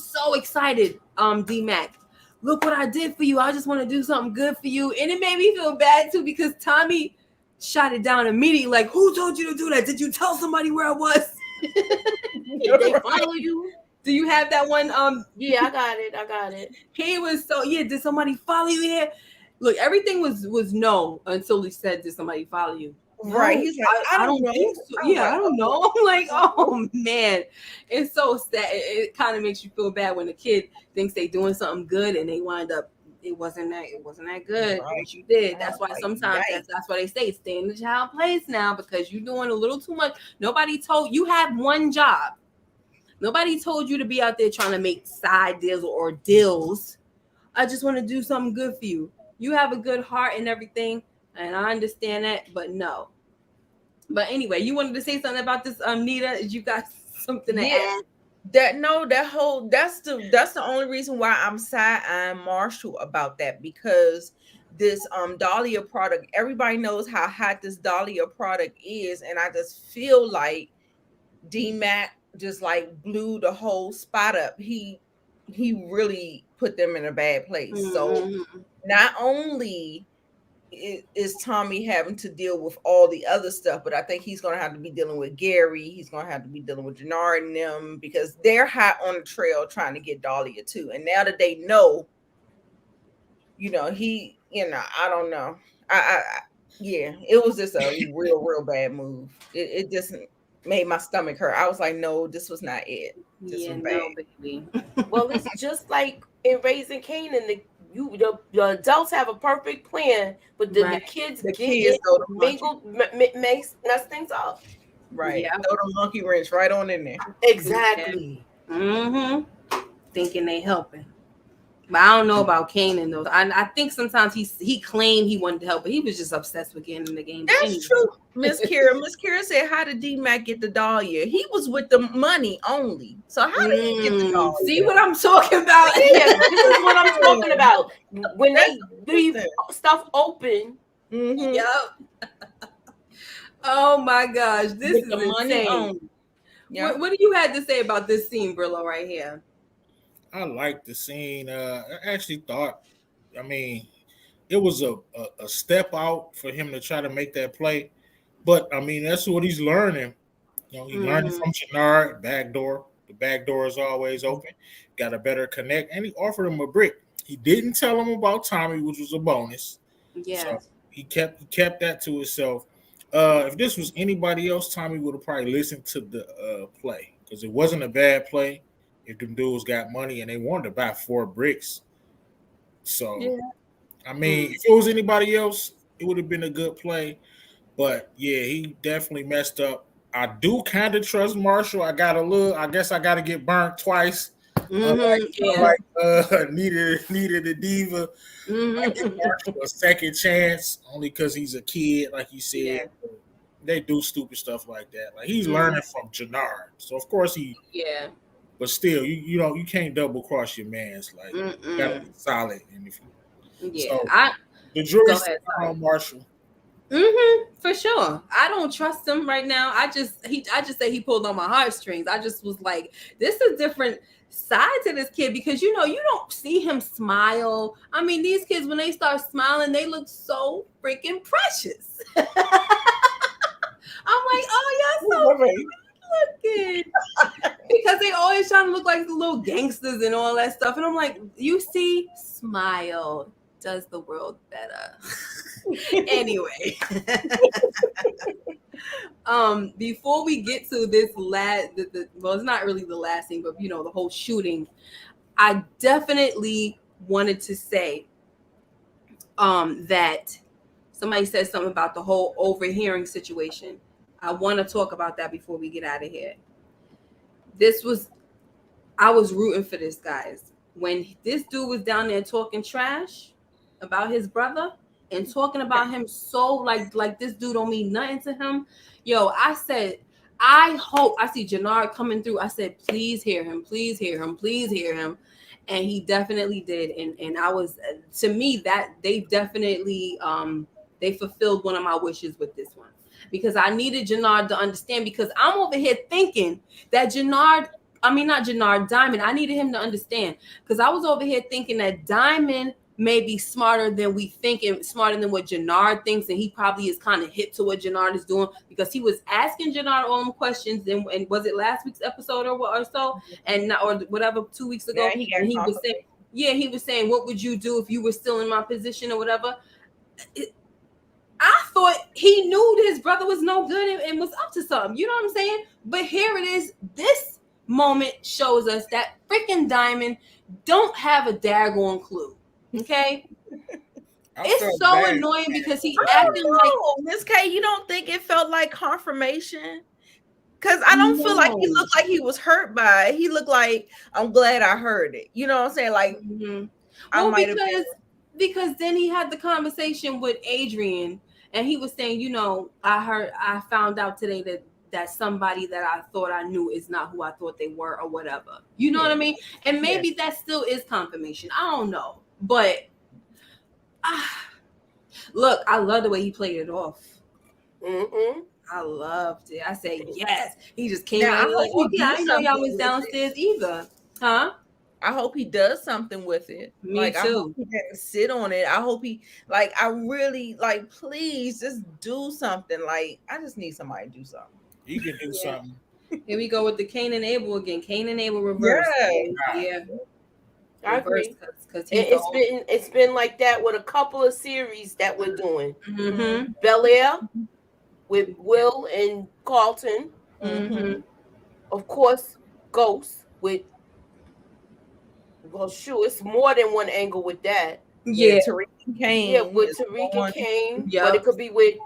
so excited. D-Mac, look what I did for you. I just want to do something good for you. And it made me feel bad too because Tommy shot it down immediately. Like, who told you to do that? Did you tell somebody where I was? Did they follow you? Do you have that one? Yeah, I got it. He was did somebody follow you here? Look, everything was no until he said, did somebody follow you? Right. He's like, I don't know. I don't know. I'm like, oh man, it's so sad. It kind of makes you feel bad when a kid thinks they doing something good and they wind up it wasn't that good what you did. That's why sometimes that's why they say stay in the child place now because you're doing a little too much. Nobody told you have one job. Nobody told you to be out there trying to make side deals or deals. I just want to do something good for you. You have a good heart and everything, and I understand that, but no. But anyway, you wanted to say something about this, Nita? You got something to add? That's the only reason why I'm side-eyeing Marshall about that, because this Dahlia product, everybody knows how hot this Dahlia product is, and I just feel like D-Mac just like blew the whole spot up. He really put them in a bad place. Mm-hmm. So not only is Tommy having to deal with all the other stuff, but I think he's going to have to be dealing with Gary. He's going to have to be dealing with Jannard and them because they're hot on the trail trying to get Dahlia too. And now that they know, I don't know. It was just a real bad move. It just made my stomach hurt. I was like, no, this was not it. This was bad. Baby. Well, it's just like in Raising Kanan, the adults have a perfect plan, but the kids mess things up. Right. Yeah. Throw the monkey wrench right on in there. Exactly. Mm-hmm. Thinking they helping. But I don't know about Kanan though. I think sometimes he claimed he wanted to help, but he was just obsessed with getting in the game. That's anyway. True. Miss Kira said, how did D-Mac get the Dahlia? He was with the money only. So how did he get the Dahlia? See what I'm talking about? Yeah, this is what I'm talking about. When they leave stuff open. Mm-hmm. Yep. Oh my gosh, this With is the money insane. only. Yeah. What do you had to say about this scene, Brillo, right here? I like the scene. I actually thought, I mean, it was a step out for him to try to make that play. But I mean, that's what he's learning. You know, he learned Mhm. from Jannard, backdoor. The back door is always open. Got a better connect, and he offered him a brick. He didn't tell him about Tommy, which was a bonus. Yes. So he kept that to himself. If this was anybody else, Tommy would have probably listened to the play because it wasn't a bad play. If them dudes got money and they wanted to buy 4 bricks, so Yeah. I mean, if it was anybody else, it would have been a good play. But yeah, he definitely messed up. I do kind of trust Marshall. I guess I got to get burnt twice. Yeah. Needed a diva. I give Marshall a second chance only because he's a kid, like you said. Yeah. They do stupid stuff like that. Like he's learning from Jannard, so of course he. Yeah. But still, you can't double cross your man's. Like you gotta be solid. And if Yeah, so, the jury's go ahead, on Marshall. For sure. I don't trust him right now. I just say he pulled on my heartstrings. I just was like, this is different side to this kid because you don't see him smile. I mean, these kids when they start smiling, they look so freaking precious. I'm like, oh, you're so looking because they always trying to look like the little gangsters and all that stuff. And I'm like, you see, smile does the world better. Anyway, before we get to this well, it's not really the last thing, but the whole shooting, I definitely wanted to say that somebody said something about the whole overhearing situation. I want to talk about that before we get out of here. I was rooting for this, guys. When this dude was down there talking trash about his brother and talking about him so like this dude don't mean nothing to him. Yo, I said, I see Jannard coming through. I said, please hear him, please hear him, please hear him. And he definitely did. And I was, to me, that they definitely, they fulfilled one of my wishes with this one. Because I needed Jannard to understand, because I'm over here thinking that Diamond, I needed him to understand. Because I was over here thinking that Diamond may be smarter than we think and smarter than what Jannard thinks. And he probably is kind of hip to what Jannard is doing because he was asking Jannard all them questions. And was it last week's episode or so? Or whatever, 2 weeks ago. Yeah, he was saying, what would you do if you were still in my position or whatever? I thought he knew his brother was no good and was up to something. You know what I'm saying? But here it is. This moment shows us that freaking Diamond don't have a daggone clue. Okay? It's so annoying because he acting like Miss K, you don't think it felt like confirmation? Because I don't feel like he looked like he was hurt by it. He looked like, I'm glad I heard it. You know what I'm saying? Like, because then he had the conversation with Adrian and he was saying, I found out today that somebody that I thought I knew is not who I thought they were or whatever. You know what I mean? And maybe that still is confirmation. I don't know. But look, I love the way he played it off. I loved it. I said, yes. He just came out like, okay, I didn't know y'all was downstairs either. Huh? I hope he does something with it. Me too. I hope he doesn't sit on it. I hope he, I really, please just do something. I just need somebody to do something. You can do something. Here we go with the Cain and Abel again. Cain and Abel reverse. Yeah. I agree. It's been like that with a couple of series that we're doing. Bel Air with Will and Carlton. Of course, Ghost with. Well, sure, it's more than one angle with that. Yeah, Tariq and Cain. Yeah, with Tariq and Cain. Yep. But it could be with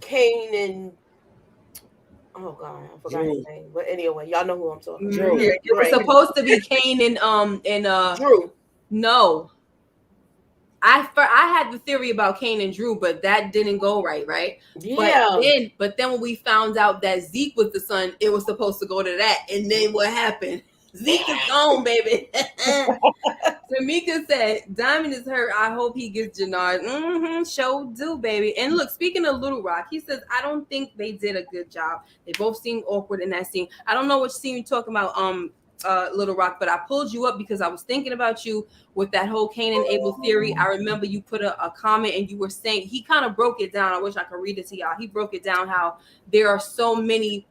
Cain and oh god, I forgot his name. But anyway, y'all know who I'm talking about. Drew. Yeah, it was supposed to be Cain and Drew. No. I had the theory about Cain and Drew, but that didn't go right? Yeah. But then when we found out that Zeke was the son, it was supposed to go to that. And then what happened? Zeke is gone, baby. Tamika said, Diamond is hurt. I hope he gets Jannard. Show do, baby. And look, speaking of Little Rock, he says, I don't think they did a good job. They both seemed awkward in that scene. I don't know which scene you're talking about, Little Rock, but I pulled you up because I was thinking about you with that whole Cain and Abel theory. I remember you put a comment and you were saying, he kind of broke it down. I wish I could read it to y'all. He broke it down how there are so many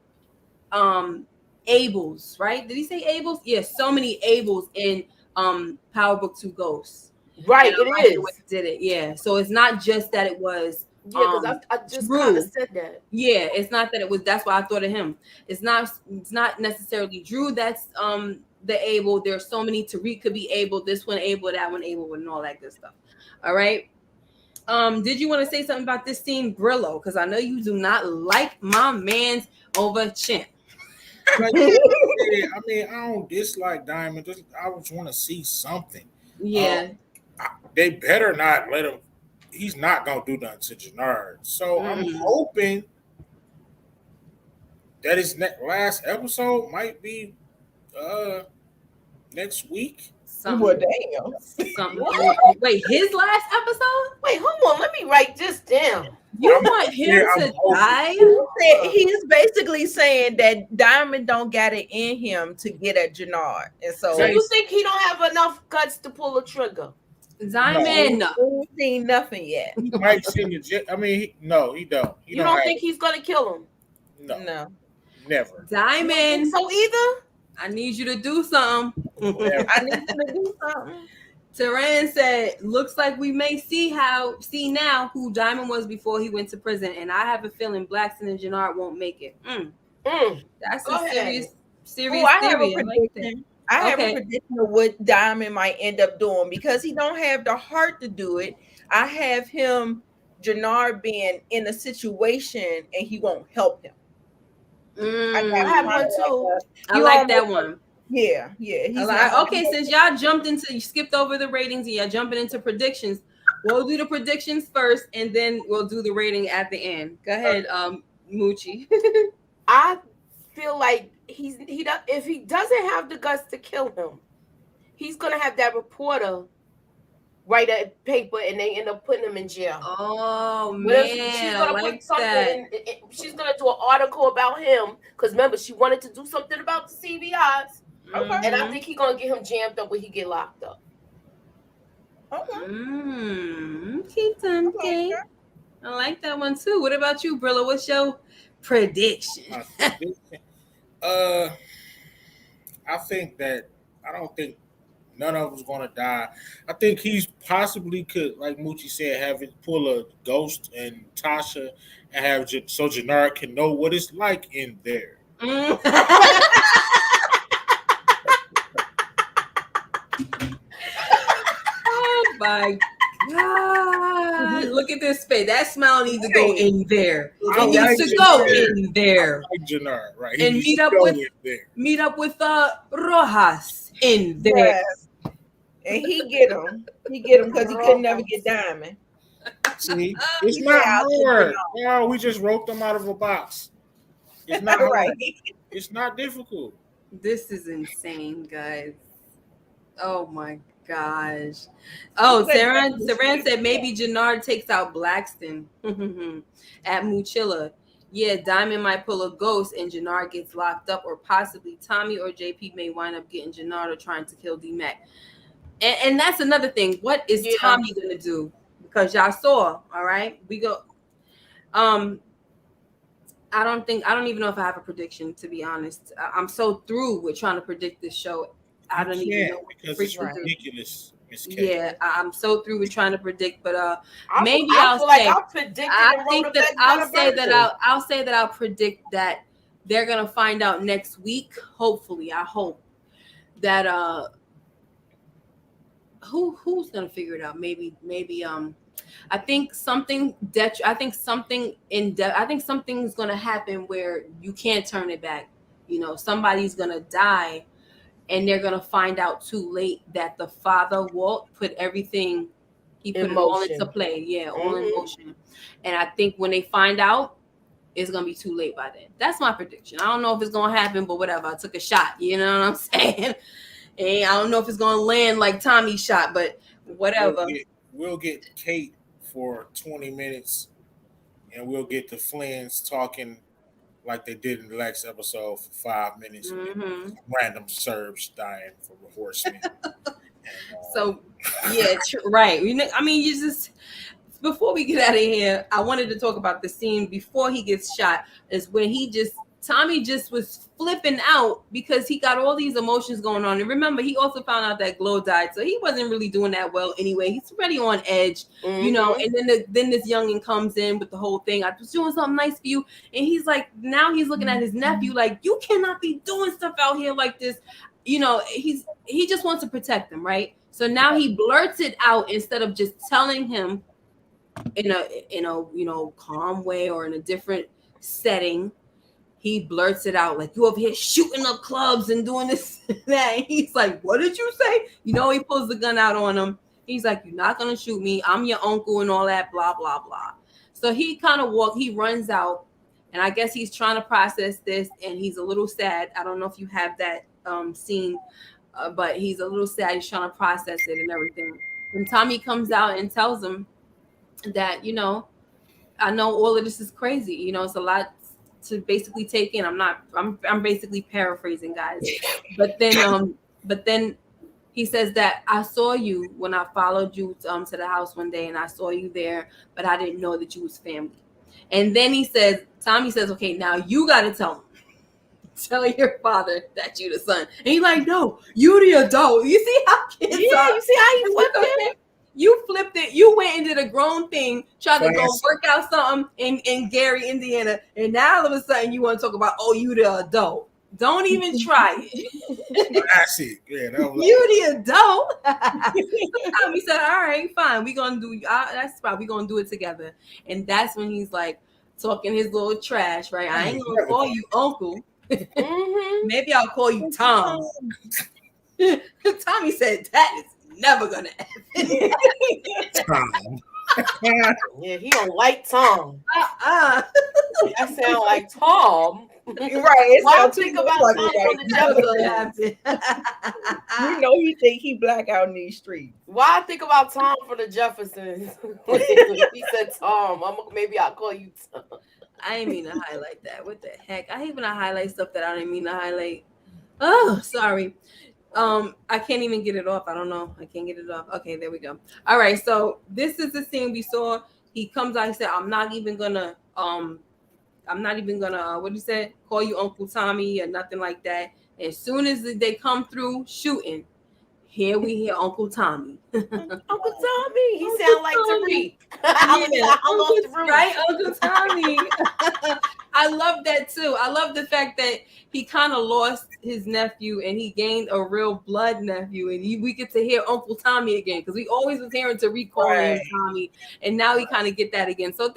Abels, right? Did he say Abels? Yes, so many Abels in Power Book 2 Ghosts. Right, it is. The way he did it, yeah. So it's not just that it was because I just kind of said that. Yeah, it's not that it was. That's why I thought of him. It's not necessarily Drew. That's the Abel. There's so many. Tariq could be Abel. This one Abel. That one Abel. And all that good stuff. All right. Did you want to say something about this scene, Brillo? Because I know you do not like my man's over chin. I mean, I don't dislike Diamond. I just want to see something. Yeah. They better not let him. He's not gonna do nothing to Jannard. So I'm hoping that his last episode might be next week. Well, damn. Wait, his last episode? Wait, hold on. Let me write this down. You want him to die? He's basically saying that Diamond don't got it in him to get at Jannard. And so you think he don't have enough guts to pull a trigger? Diamond, no. He ain't seen nothing yet. He might send you. I mean, no, he don't. You don't think he's gonna kill him? No, never. Diamond. So either. I need you to do something. I need you to do something. Teran said, looks like we may see now who Diamond was before he went to prison. And I have a feeling Blackson and Jannard won't make it. That's a serious theory. I have a prediction of what Diamond might end up doing because he don't have the heart to do it. I have Jannard being in a situation and he won't help him. I have one too. I like that one. Yeah. Okay, since y'all you skipped over the ratings and y'all jumping into predictions, we'll do the predictions first and then we'll do the rating at the end. Go ahead, Moochie. I feel like if he doesn't have the guts to kill him, he's gonna have that reporter write a paper and they end up putting him in jail. Oh man, she's gonna put something she's gonna do an article about him because remember she wanted to do something about the CBIs. Okay. And I think he's gonna get him jammed up when he get locked up. Okay. Okay. I like that one too. What about you, Brillo? What's your prediction? I don't think none of them's gonna die. I think he's possibly could, like Moochie said, have it pull a Ghost and Tasha and have so Jannard can know what it's like in there. Oh my God. Look at this face. That smile needs to go in there. It needs to go in there. Like Jannard, right? And meet up with Rojas in there. Yes. And he get him because he could never get Diamond. See, it's not hard. No, we just wrote them out of a box. It's not right. It's not difficult. This is insane, guys. Oh my gosh. Oh, Saran said maybe Jannard takes out Blackston at Muchilla. Yeah, Diamond might pull a Ghost and Jannard gets locked up, or possibly Tommy or JP may wind up getting Jannard or trying to kill D-Mac. And that's another thing. What is Tommy gonna do? Because y'all saw, all right. We go. I don't even know if I have a prediction, to be honest. I'm so through with trying to predict this show. I don't even know because it's ridiculous. Yeah, I'm so through with trying to predict, but maybe I'll say that I'll predict that they're gonna find out next week. Hopefully, I hope that who's gonna figure it out? Maybe I think something's gonna happen where you can't turn it back. You know, somebody's gonna die. And they're gonna find out too late that the father Walt put everything, he put it all into play, all in motion. And I think when they find out, it's gonna be too late by then. That's my prediction. I don't know if it's gonna happen, but whatever. I took a shot. You know what I'm saying? And I don't know if it's gonna land like Tommy's shot, but whatever. We'll get Kate for 20 minutes, and we'll get the Flynn's talking like they did in the last episode for 5 minutes. Mm-hmm. Random Serbs dying from a horseman. So, yeah, right. I mean, you just, before we get out of here, I wanted to talk about the scene before he gets shot, is when Tommy just was flipping out because he got all these emotions going on. And remember, he also found out that Glow died, so he wasn't really doing that well anyway. He's already on edge, you know. And then this youngin comes in with the whole thing. I was doing something nice for you, and he's like, now he's looking at his nephew like, you cannot be doing stuff out here like this. You know, he just wants to protect him, right? So now he blurts it out instead of just telling him in a calm way or in a different setting. He blurts it out like, you over here shooting up clubs and doing this and that. And he's like, what did you say? You know, he pulls the gun out on him. He's like, you're not going to shoot me. I'm your uncle and all that, blah, blah, blah. So he kind of he runs out, and I guess he's trying to process this, and he's a little sad. I don't know if you have that scene, but he's a little sad. He's trying to process it and everything. When Tommy comes out and tells him that, you know, I know all of this is crazy. You know, it's a lot to basically take in. I'm basically paraphrasing, guys. But then he says that I saw you when I followed you to the house one day, and I saw you there, but I didn't know that you was family. And then Tommy says, okay, now you got to tell him. Tell your father that you the son. And he's like, no, you the adult. You see how kids are? You see how he flipped it? You flipped it. You went and did a grown thing, tried to go work out something in Gary, Indiana, and now all of a sudden you want to talk about, oh, you the adult. Don't even try it. That's it. Yeah, you the adult. We said, all right, fine. We're gonna do that's right. We're gonna do it together. And that's when he's like talking his little trash, right? I ain't gonna call you uncle. Maybe I'll call you Tom. Tommy said that is never gonna happen. Tom. Yeah, he don't like Tom. That sound like Tom. Right. Why think about Tom from the Jeffersons? You know he think he black out in these streets. Why I think about Tom for the Jeffersons? He said Tom. Maybe I'll call you Tom. I didn't mean to highlight that. What the heck? I hate when I highlight stuff that I didn't mean to highlight. Oh, sorry. I can't even get it off. I don't know. I can't get it off. Okay, there we go. All right. So this is the scene we saw. He comes out. He said, I'm not even gonna what did he say? Call you Uncle Tommy or nothing like that. As soon as they come through shooting, here we hear Uncle Tommy. Uncle Tommy. He sound like Tariq. Right, Uncle Tommy. I love that too. I love the fact that he kind of lost his nephew and he gained a real blood nephew, and we get to hear Uncle Tommy again because we always was hearing Tariq calling him Tommy, and now we kind of get that again. So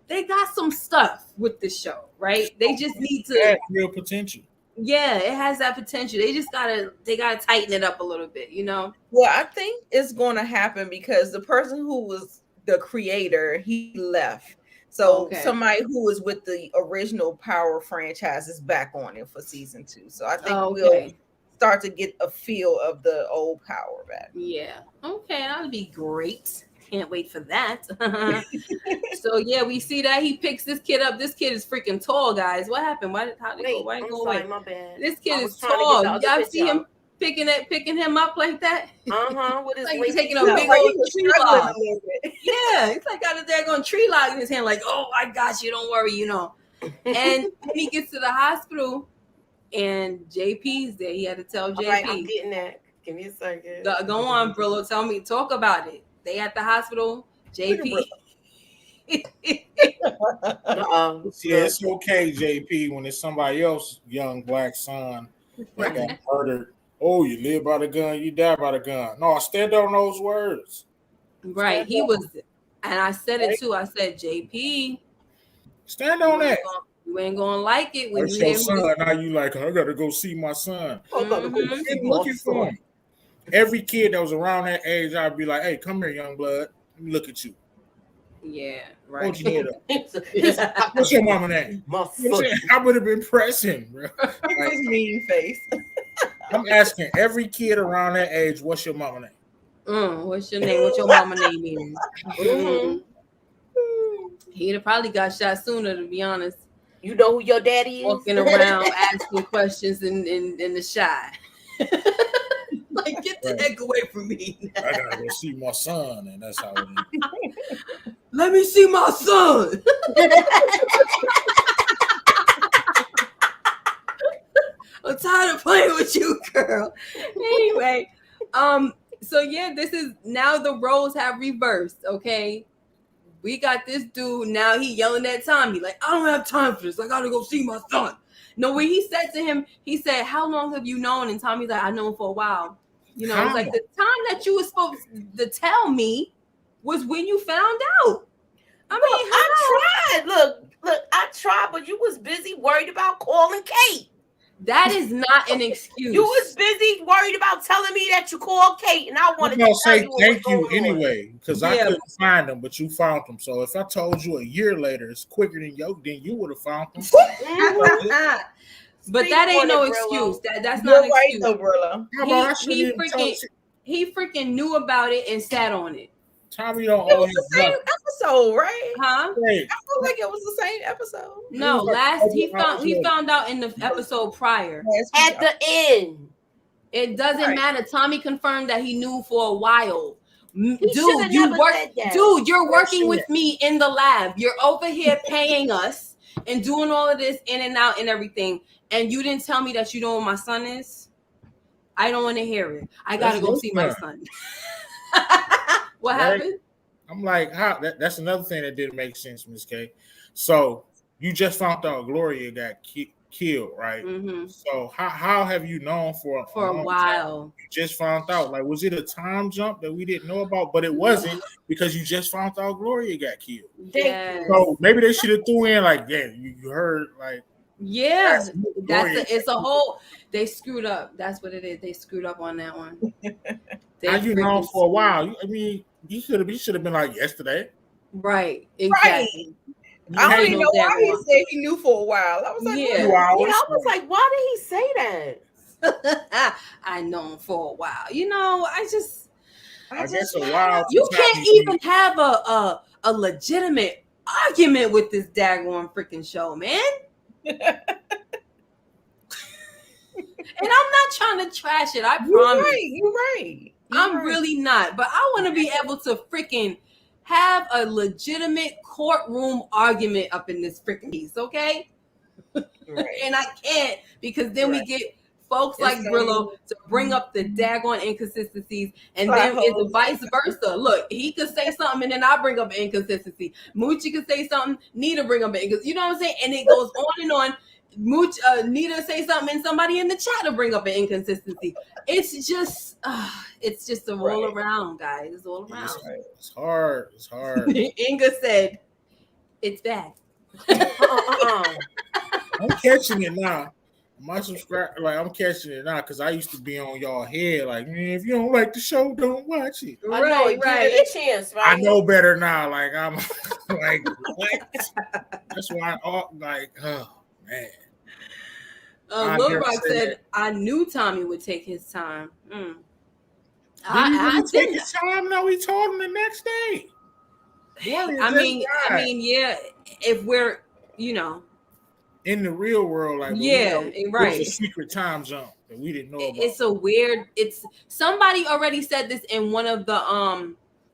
they got some stuff with this show, right? They just need to real potential. Yeah, it has that potential. They gotta tighten it up a little bit, you know. Well, I think it's going to happen because the person who was the creator, he left. So somebody who was with the original Power franchise is back on it for season 2. So I think we'll start to get a feel of the old Power back. Yeah. Okay, that'll be great. Can't wait for that. So yeah, we see that he picks this kid up. This kid is freaking tall, guys. What happened? Why did he go away? My bad. This kid is tall. Y'all see him picking him up like that? With his like he's taking a big old tree log. Yeah, it's like got a daggone tree log in his hand, like, oh, I got you, don't worry, you know. And when he gets to the hospital and JP's there, he had to tell JP. Right, I'm getting that. Give me a second. Go on, Brillo. Talk about it. They at the hospital, JP. See, it's okay, JP, when it's somebody else's young black son that got murdered. Oh, you live by the gun, you die by the gun. No, stand on those words. Right. He was, and I said it too. I said, JP, stand on that. You ain't gonna like it when you hear your son. Now you like, I gotta go see my son. Looking for him. Every kid that was around that age, I'd be like, hey, come here, young blood. Let me look at you. Yeah, Oh, right. Jannard, what's your mama name? My You know what I'm saying? I would have been pressing, bro. Like, His mean face. I'm asking every kid around that age, what's your mama name? What's your name? What's your mama name is? Mhm. He'd have probably got shot sooner, to be honest. You know who your daddy is? Walking around asking questions in the shy. Like, get the heck away from me. I gotta go see my son, and that's how it is. Let me see my son. I'm tired of playing with you, girl. Anyway, so yeah, this is now the roles have reversed, okay? We got this dude, now he yelling at Tommy, like, I don't have time for this. I gotta go see my son. No, when he said to him, he said, how long have you known? And Tommy's like, I know him for a while. You know, it's like the time that you were supposed to tell me was when you found out. I mean, I tried. Look, I tried, but you was busy worried about calling Kate. that is not an excuse. You was busy worried about telling me that you called Kate, and I wanted I'm to gonna tell say you what thank was you going on. anyway, because I couldn't find them, but you found them. So if I told you a year later, it's quicker than you would have found them. Mhm. But Speak that ain't on no it, excuse. Brillo. That's You're not an right excuse. though, Brillo. How about I shouldn't even tell you? He freaking knew about it and sat on it. Tommy don't It owe was him the same nothing. episode, right? Huh? Hey, I feel like it was the same episode. No, It was like last a he couple hours later. found out in the episode prior. At the end. It doesn't Right. matter. Tommy confirmed that he knew for a while. He Dude, shoulda you never work. said that. Dude, you're working with me in the lab. You're over here paying us and doing all of this in and out and everything. And you didn't tell me that you know what my son is. I don't want to hear it. I gotta That's go your see my son. son. What Right? happened? I'm like, how? That's another thing that didn't make sense, Miss K. So you just found out Gloria got killed, right? Mm-hmm. So how have you known for For a long while. time? You just found out. Like, was it a time jump that we didn't know about? But it wasn't, because you just found out Gloria got killed. Yes. So maybe they should have threw in like, yeah, you heard like, Yeah, Gloria it's a whole. They screwed up. That's what it is. They screwed up on that one. They how you known freaking for a while? I mean, you should have been like yesterday. Right, exactly. I don't Hey, even no know why he Jaguar. said he knew for a while. I was like, Yeah. 2 hours. Yeah, I was like, why did he say that? I know him for a while. You know, I guess a while. you can't even have a legitimate argument with this daggone freaking show, man. And I'm not trying to trash it. I promise. You're right. I'm really not. But I want to be able to freaking have a legitimate courtroom argument up in this freaking piece, okay? Right. And I can't, because then we get folks like Brillo to bring up the daggone inconsistencies, and then it's vice versa. Look, he could say something and then I bring up an inconsistency. Moochie could say something, Nita bring up an inconsistency. You know what I'm saying? And it goes on and on. Nita say something and somebody in the chat to bring up an inconsistency. It's just a roll around, guys. It's all around. It's hard. It's hard. Inga said, it's bad. I'm catching it now. My subscriber, like, I'm catching it now because I used to be on y'all head, like, man, if you don't like the show, don't watch it. I know, give it a chance, right? I know better now. Like, I'm like, what? That's why oh man. Lil Rock said, I knew Tommy would take his time. Did he take his time? No, he told him the next day. I mean, yeah, if we're, in the real world, like, right, it's a secret time zone that we didn't know about. It's somebody already said this in one of the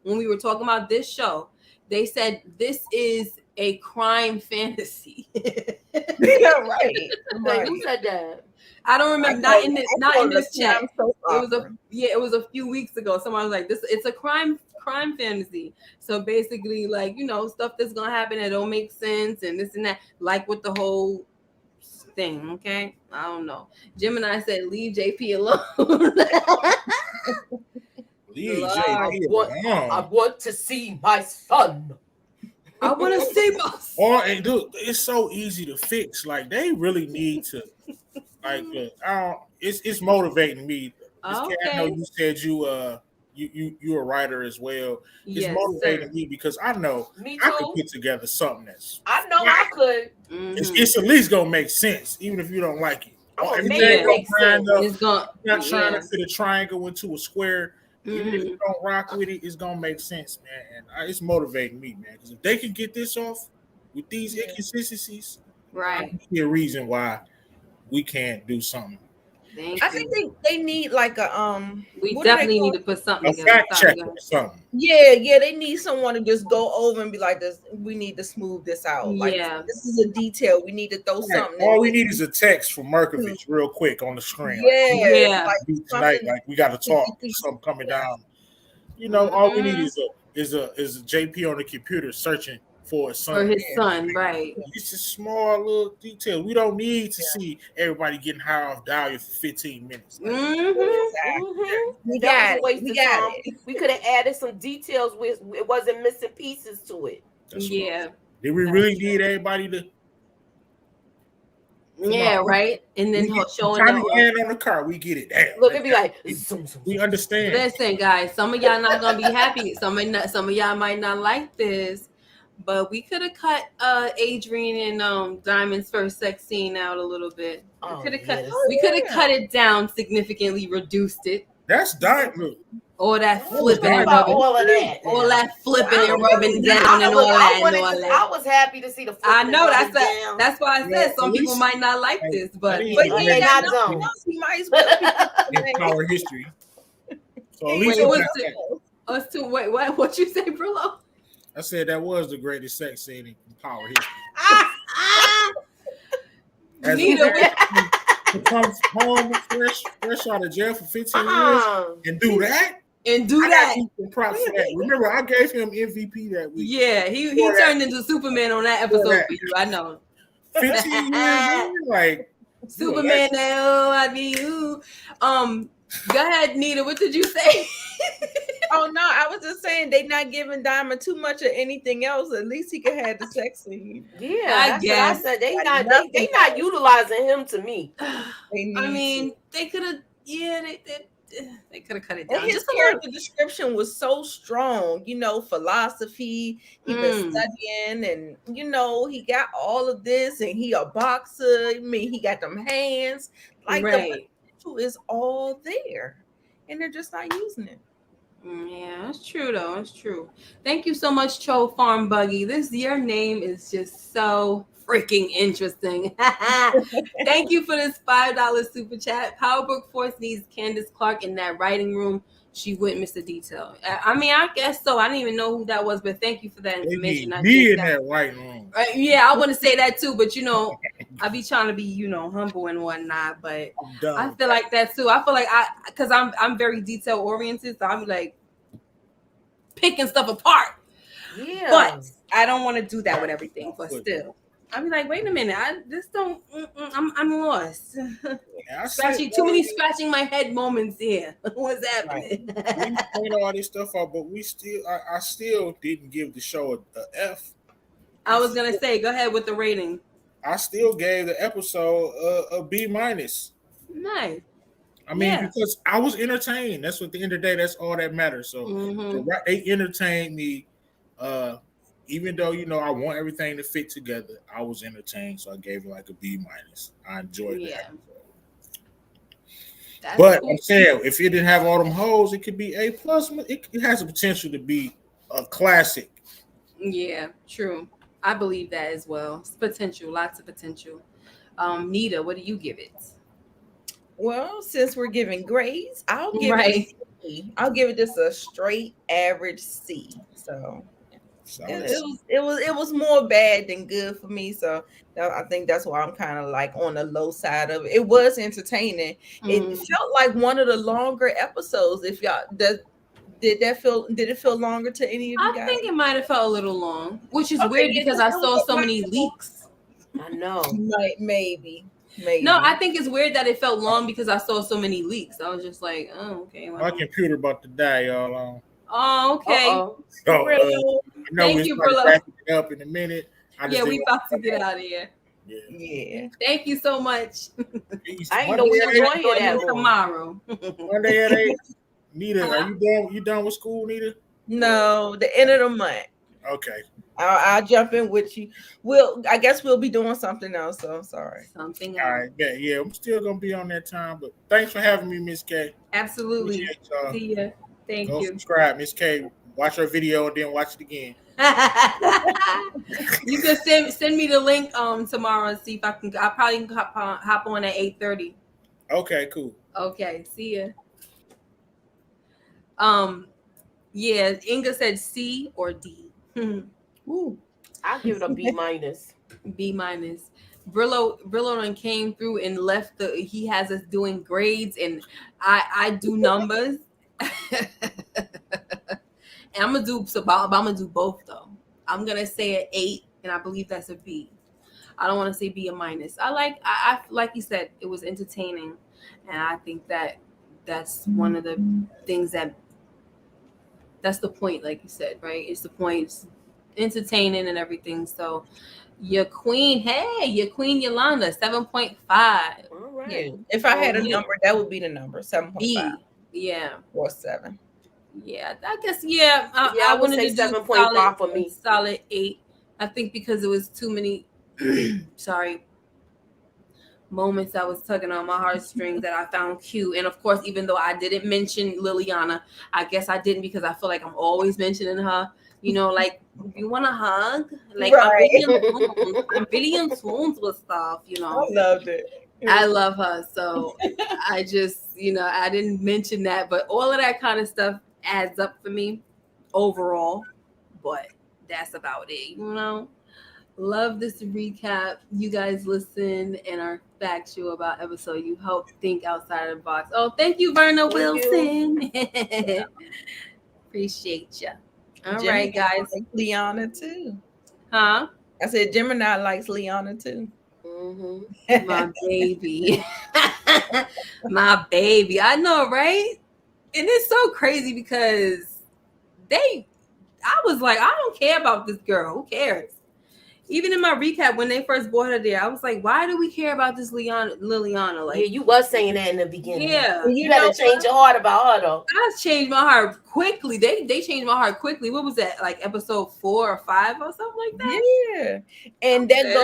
when we were talking about this show. They said this is a crime fantasy. Yeah, right. Like, who said that? I don't remember. Not in this chat. It was a few weeks ago. Somebody was like, it's a crime fantasy. So basically, like, stuff that's gonna happen that don't make sense and this and that, like with the whole thing. Okay, I don't know. Gemini said, leave JP alone. Leave JP alone. I want to see my son. I want to see my son. Or, and dude, it's so easy to fix. Like, they really need to. Like, it's motivating me. I know you said you're a writer as well. It's Yes, motivating sir. me because I know Me I could too. put together something that's I know I could. it's at least gonna make sense, even if you don't like it. I'm gonna Everything make it gonna make grind sense. up. It's going. You're not trying Yeah. to fit a triangle into a square. Even if Mhm. you don't rock with it, it's gonna make sense, man. And it's motivating me, man. Because if they can get this off with these inconsistencies, I Right. can see a reason why we can't do something. Thank I you. think they need like a We what do they definitely call need to put something A together. fact check or something. Yeah, they need someone to just go over and be like, "This, we need to smooth this out. Like, Yeah. this is a detail. We need to throw Right. something. All in we this." need is a text from Merkovich real quick on the screen. Yeah, Like, tonight, something- like we got to talk. Something coming down. You know, Mm-hmm. all we need is a JP on the computer searching for his son. For his son, right? It's just small little details. We don't need to see everybody getting high off Dahlia for 15 minutes. Like, We That got was a it. waste We of got time. it. We could have added some details with it wasn't missing pieces to it. that's what Yeah. did we really need everybody to? Yeah, right. And then showing Time them. to land on the car, we get it. Damn. Look, it'd be like zoom, zoom, We zoom. understand. Listen, guys, some of y'all not gonna be happy. Some of y'all might not like this, but we could have cut Adrian and Diamond's first sex scene out a little bit. Oh, We could have cut it down significantly, reduced it. That's Diamond. All that What flipping What and about rubbing, all of that? all that flipping I and don't rubbing know. down and all that and all I that. was happy to see the. I know flipping that's down. that's why I Yeah, said some at people least- might not like this, but But But Oh, he they ain't not got nothing dumb. else. He might as well be in power history. So at He least Wait, ain't what's that- it? Us two. Wait, what you say, Brillo? I said that was the greatest sex scene in power history. As Nita, to come home fresh out of jail for 15 years Uh-uh. and do that. and do I that. got some props for that. Remember, I gave him MVP that week. Yeah, he For that. turned into Superman on that episode that. for you. I know. 15 years in, like Superman, oh, I be you. Go ahead, Nita. What did you say? Oh no, I was just saying they not giving Diamond too much of anything else. At least he could have the sex scene. Yeah, I that's guess. what I said. They Like not utilizing him to me. They need I mean, to. they could have. Yeah, they could have cut it And down his just a little. character description was so strong, philosophy. He been studying, and he got all of this, and he a boxer. I mean, he got them hands. Like Right. the potential is all there, and they're just not using it. Yeah, that's true though. It's true. Thank you so much, Cho Farm Buggy. Your name is just so freaking interesting. Thank you for this $5 super chat. Powerbook Force needs Candace Clark in that writing room. She wouldn't miss a detail. I mean, I guess so. I didn't even know who that was, but thank you for that they information. need I me think in that right room. yeah, I want to say that too, but I be trying to be, humble and whatnot. But I'm done. I feel like that too. I feel like because I'm very detail oriented, so I'm like picking stuff apart. Yeah, But I don't want to do that with everything. But still, I'll be like, wait a minute, I'm lost. I Too many scratching my head moments here. What's happening? We pointed all this stuff out, but I still didn't give the show a F. I was gonna say, go ahead with the rating. I still gave the episode a B-. Nice. I mean, Yeah. because I was entertained. That's what at the end of the day, that's all that matters. So they entertained me. Even though I want everything to fit together, I was entertained. So I gave it like a B-. I enjoyed that. That's But cool. I'm saying, if it didn't have all them holes, it could be A+. It has the potential to be a classic. Yeah, true. I believe that as well. It's potential, lots of potential. Nita, what do you give it? Well, since we're giving grades, I'll give Right. it a C. I'll give it just a straight average C. So it was more bad than good for me. So I think that's why I'm kind of like on the low side of it. It was entertaining. It felt like one of the longer episodes. If y'all did it feel longer to any of you guys? I think it might have felt a little long, which is Okay, weird yeah, because I saw so many leaks. I know. Maybe. No, I think it's weird that it felt long because I saw so many leaks. I was just like, oh, okay. My computer about to die, y'all. Oh, okay. Uh-oh. So, I know Thank we're you, starting Brillo. wrapping it up in a minute. Yeah, we about to get out of here. Yeah. Thank you so much. I ain't know we were going here that long. Tomorrow. Monday at 8. Nita, are you done? You done with school, Nita? No, the end of the month. Okay. I'll jump in with you. I guess we'll be doing something else. So I'm sorry. Something All else. right. Yeah, I'm still gonna be on that time, but thanks for having me, Miss K. Absolutely. Appreciate y'all. See ya. Thank Go you. subscribe, Miss K. Watch her video and then watch it again. You can send me the link tomorrow and see if I can. I probably can hop on at 8:30. Okay, cool. Okay, see ya. Yeah, Inga said C or D. Ooh. I'll give it a B minus. B minus. Brillo done came through and left he has us doing grades and I do numbers. And I'm gonna do both though. I'm gonna say an 8 and I believe that's a B. I don't want to say B or minus. I like you said, it was entertaining, and I think that's one of the things that's the point, like you said, right? It's the point, it's entertaining and everything. So your queen Yolanda, 7.5. All right. Yeah. If I had a number, that would be the number 7.5. B. Yeah. Or 7. Yeah, I guess. Yeah, I would say 7.5 for me. Solid 8. I think because it was too many. Sorry. Moments I was tugging on my heartstrings that I found cute, and of course, even though I didn't mention Liliana, I guess I didn't because I feel like I'm always mentioning her. You know, like you want a hug, like Right. I'm really in tunes with stuff. You know, I loved it. I love her, so I just, I didn't mention that, but all of that kind of stuff adds up for me overall. But that's about it, Love this recap. You guys listen and are factual about episode. You help think outside of the box. Oh, thank you, Verna Wilson. Appreciate you. All Gemini right, guys. Likes Liana too. Huh? I said Gemini likes Liana too. Mm-hmm. My baby. My baby. I know, right? And it's so crazy because I was like, I don't care about this girl. Who cares? Even in my recap, when they first brought her there, I was like, why do we care about this Liliana? Like, yeah, you was saying that in the beginning. Yeah. You gotta change your heart about her though. I changed my heart quickly. They changed my heart quickly. What was that? Like episode 4 or 5 or something like that? Yeah. And that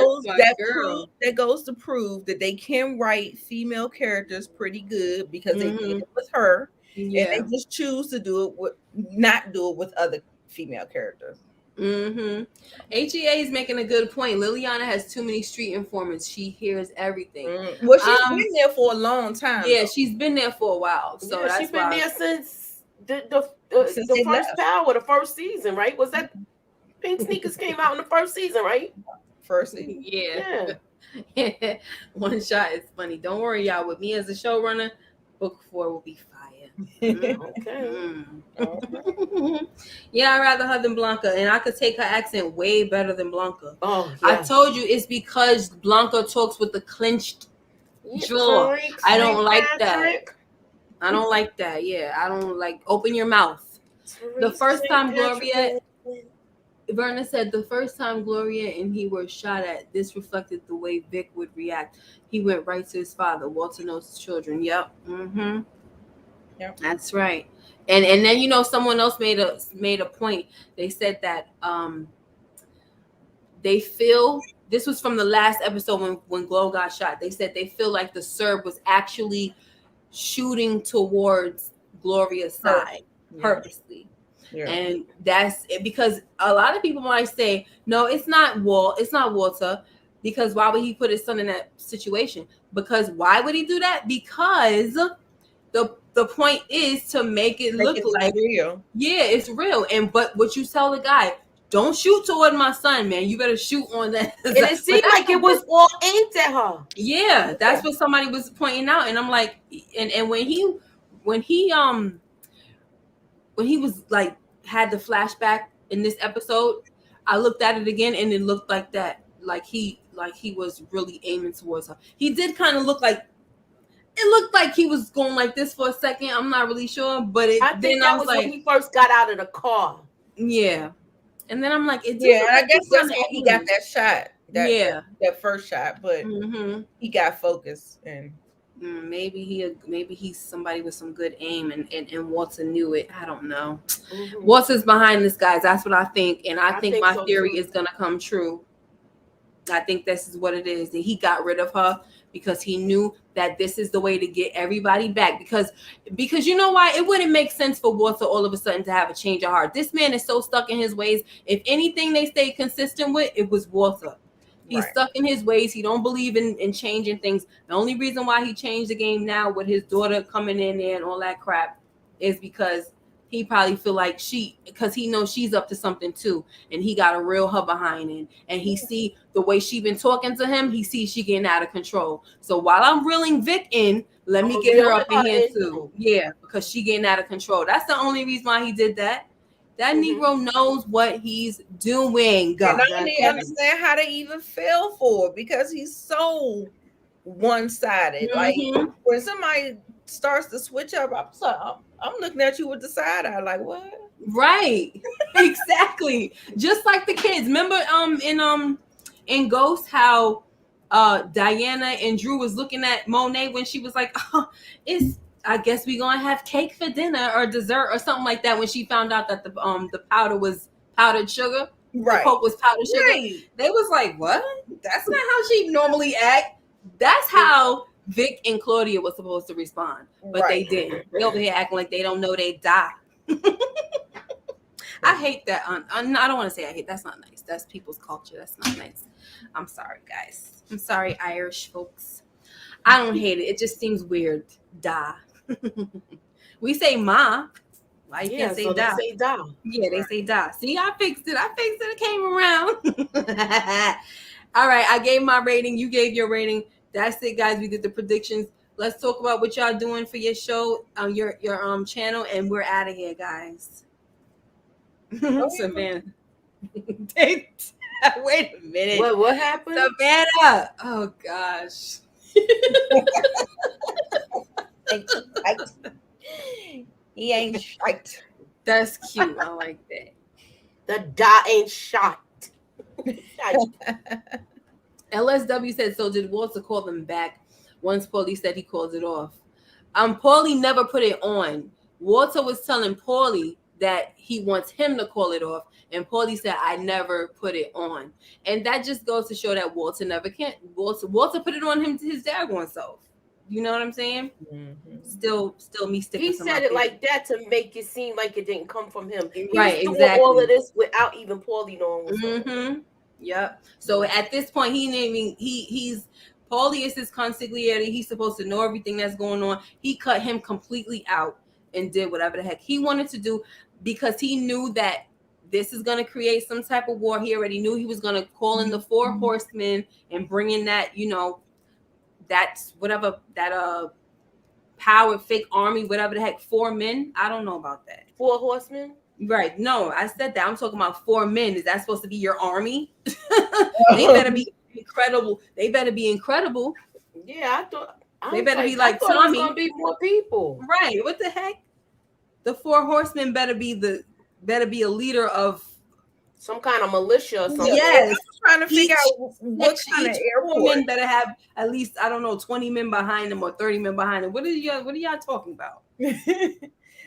goes to prove that they can write female characters pretty good because they did it with her. Yeah. And they just choose to not do it with other female characters. HEA is making a good point. Liliana has too many street informants. She hears everything. Well, she's been there for a long time. Yeah, she's been there for a while. So that's she's been there since the first Power, the first season, right? Was that Pink Sneakers came out in the first season, right? First season. Yeah. One shot is funny. Don't worry, y'all. With me as a showrunner, book 4 will be fire. Okay. Yeah, I'd rather her than Blanca, and I could take her accent way better than Blanca. Oh, I told you it's because Blanca talks with the clenched jaw. I don't like that. I don't like that. Yeah, I don't like open your mouth. The first time Verna said the first time Gloria and he were shot at, this reflected the way Vic would react. He went right to his father. Walter knows his children. Yep. Yep. That's right. And then someone else made a point. They said that they feel, this was from the last episode when Glow got shot. They said they feel like the Serb was actually shooting towards Gloria's side purposely. Yeah. And that's it, because a lot of people might say, no, it's not Walter, because why would he put his son in that situation? Because why would he do that? Because the point is to make it look like real. Yeah, it's real. But what you tell the guy, don't shoot toward my son, man. You better shoot on that. And it seemed like it was all aimed at her. Yeah, that's what somebody was pointing out. And I'm like, and when he was like had the flashback in this episode, I looked at it again and it looked like that. Like he was really aiming towards her. He did kind of look like, it looked like he was going like this for a second. I'm not really sure, but I think that was like, when he first got out of the car. Yeah. And then I'm like, I guess that's how he got that shot. That first shot, but he got focused and Maybe he's somebody with some good aim, and Walter knew it. I don't know. Walter's behind this, guys. That's what I think, and I think my theory is gonna come true. I think this is what it is. That he got rid of her because he knew that this is the way to get everybody back. Because you know why? It wouldn't make sense for Walter all of a sudden to have a change of heart. This man is so stuck in his ways. If anything they stayed consistent with, it was Walter. He's stuck in his ways. He don't believe in changing things. The only reason why he changed the game now with his daughter coming in there and all that crap is because he probably feel like because he knows she's up to something too, and he got to reel her behind it. And he see the way she been talking to him. He sees she getting out of control. So while I'm reeling Vic in, let me get her up in here too. Yeah, because she getting out of control. That's the only reason why he did that. That Negro knows what he's doing. God. And I don't understand how they even fell for it because he's so one-sided. Like when somebody starts to switch up, I'm looking at you with the side eye, like what? Right, exactly. Just like the kids. Remember, in Ghost, how Diana and Drew was looking at Monet when she was like, "Oh, I guess we're gonna have cake for dinner or dessert or something like that." When she found out that the powder was powdered sugar, the Coke was powdered sugar. They was like, "What? That's not how she normally act." That's how Vic and Claudia was supposed to respond, but they didn't. They over here acting like they don't know they die. I hate that. I don't want to say I hate. That's not nice. That's people's culture. That's not nice. I'm sorry, guys. I'm sorry, Irish folks. I don't hate it. It just seems weird. Die. We say ma. Why you can't say da? They say da. Yeah, they say da. See, I fixed it. It came around. All right, I gave my rating. You gave your rating. That's it, guys. We did the predictions. Let's talk about what y'all doing for your show on your channel, and we're out of here, guys. Savannah. Wait a minute. What happened? Savannah. Oh gosh. He ain't shite. That's cute. I like that. The dot ain't shot. LSW said, so did Walter call them back once Paulie said he called it off? Paulie never put it on. Walter was telling Paulie that he wants him to call it off, and Paulie said, I never put it on. And that just goes to show that Walter never can. Walter put it on him to his daggone self. You know what I'm saying? Still me sticking. He said it like that to make it seem like it didn't come from him. He right, was exactly. doing all of this without even Paulie knowing what's going on. Yep. So at this point, he's Paulie is his consigliere. He's supposed to know everything that's going on. He cut him completely out and did whatever the heck he wanted to do because he knew that this is going to create some type of war. He already knew he was going to call in the 4 horsemen and bring in that, that's whatever that power fake army, whatever the heck, 4 men. I don't know about that. 4 horsemen? Right. No, I said that. I'm talking about 4 men. Is that supposed to be your army? They better be incredible. They better be incredible. Yeah, they better be like Tommy. Gonna be more people. Right. What the heck? The 4 horsemen better be a leader of some kind of militia or something. Yes. I'm trying to figure out what kind of airport. Men better have at least, I don't know, 20 men behind them or 30 men behind them. What are y'all talking about?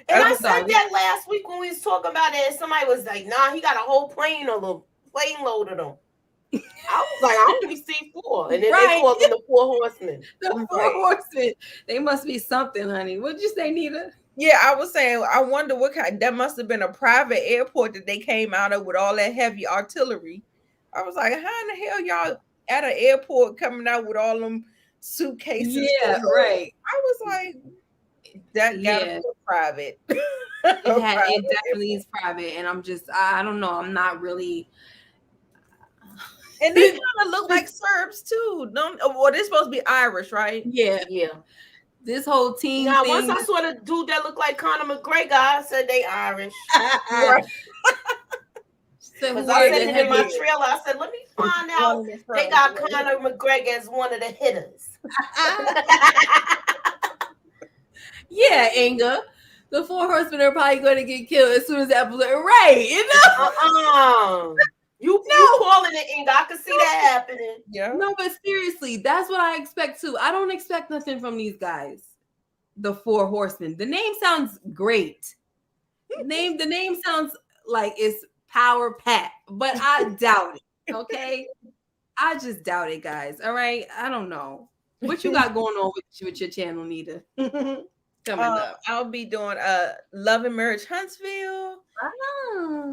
And I said that last week when we was talking about it, and somebody was like, nah, he got a whole plane load of them. I was like, I only see 4. And then they called them the 4 horsemen. The 4 horsemen. They must be something, honey. What'd you say, Nita? Yeah, I was saying, I wonder what kind. That must have been a private airport that they came out of with all that heavy artillery. I was like, how in the hell y'all at an airport coming out with all them suitcases? Yeah, right. I was like, that gotta be private. It definitely is private, and I don't know. I'm not really. And they kind of look like Serbs too. Well, they're supposed to be Irish, right? Yeah. This whole team. Now, once I saw the dude that looked like Conor McGregor, I said they Irish. Because I said it in my trailer. I said, let me find out they got Conor McGregor as one of the hitters. Yeah, Inga. The 4 horsemen are probably going to get killed as soon as that episode. Right, You calling it, Inga. I can see that happening. Yeah. No, but seriously, that's what I expect too. I don't expect nothing from these guys. The Four Horsemen. The name sounds great. The name sounds like it's power packed, but I doubt it. Okay, I just doubt it, guys. All right, I don't know what you got going on with your channel, Nita. Coming up, I'll be doing Love and Marriage Huntsville,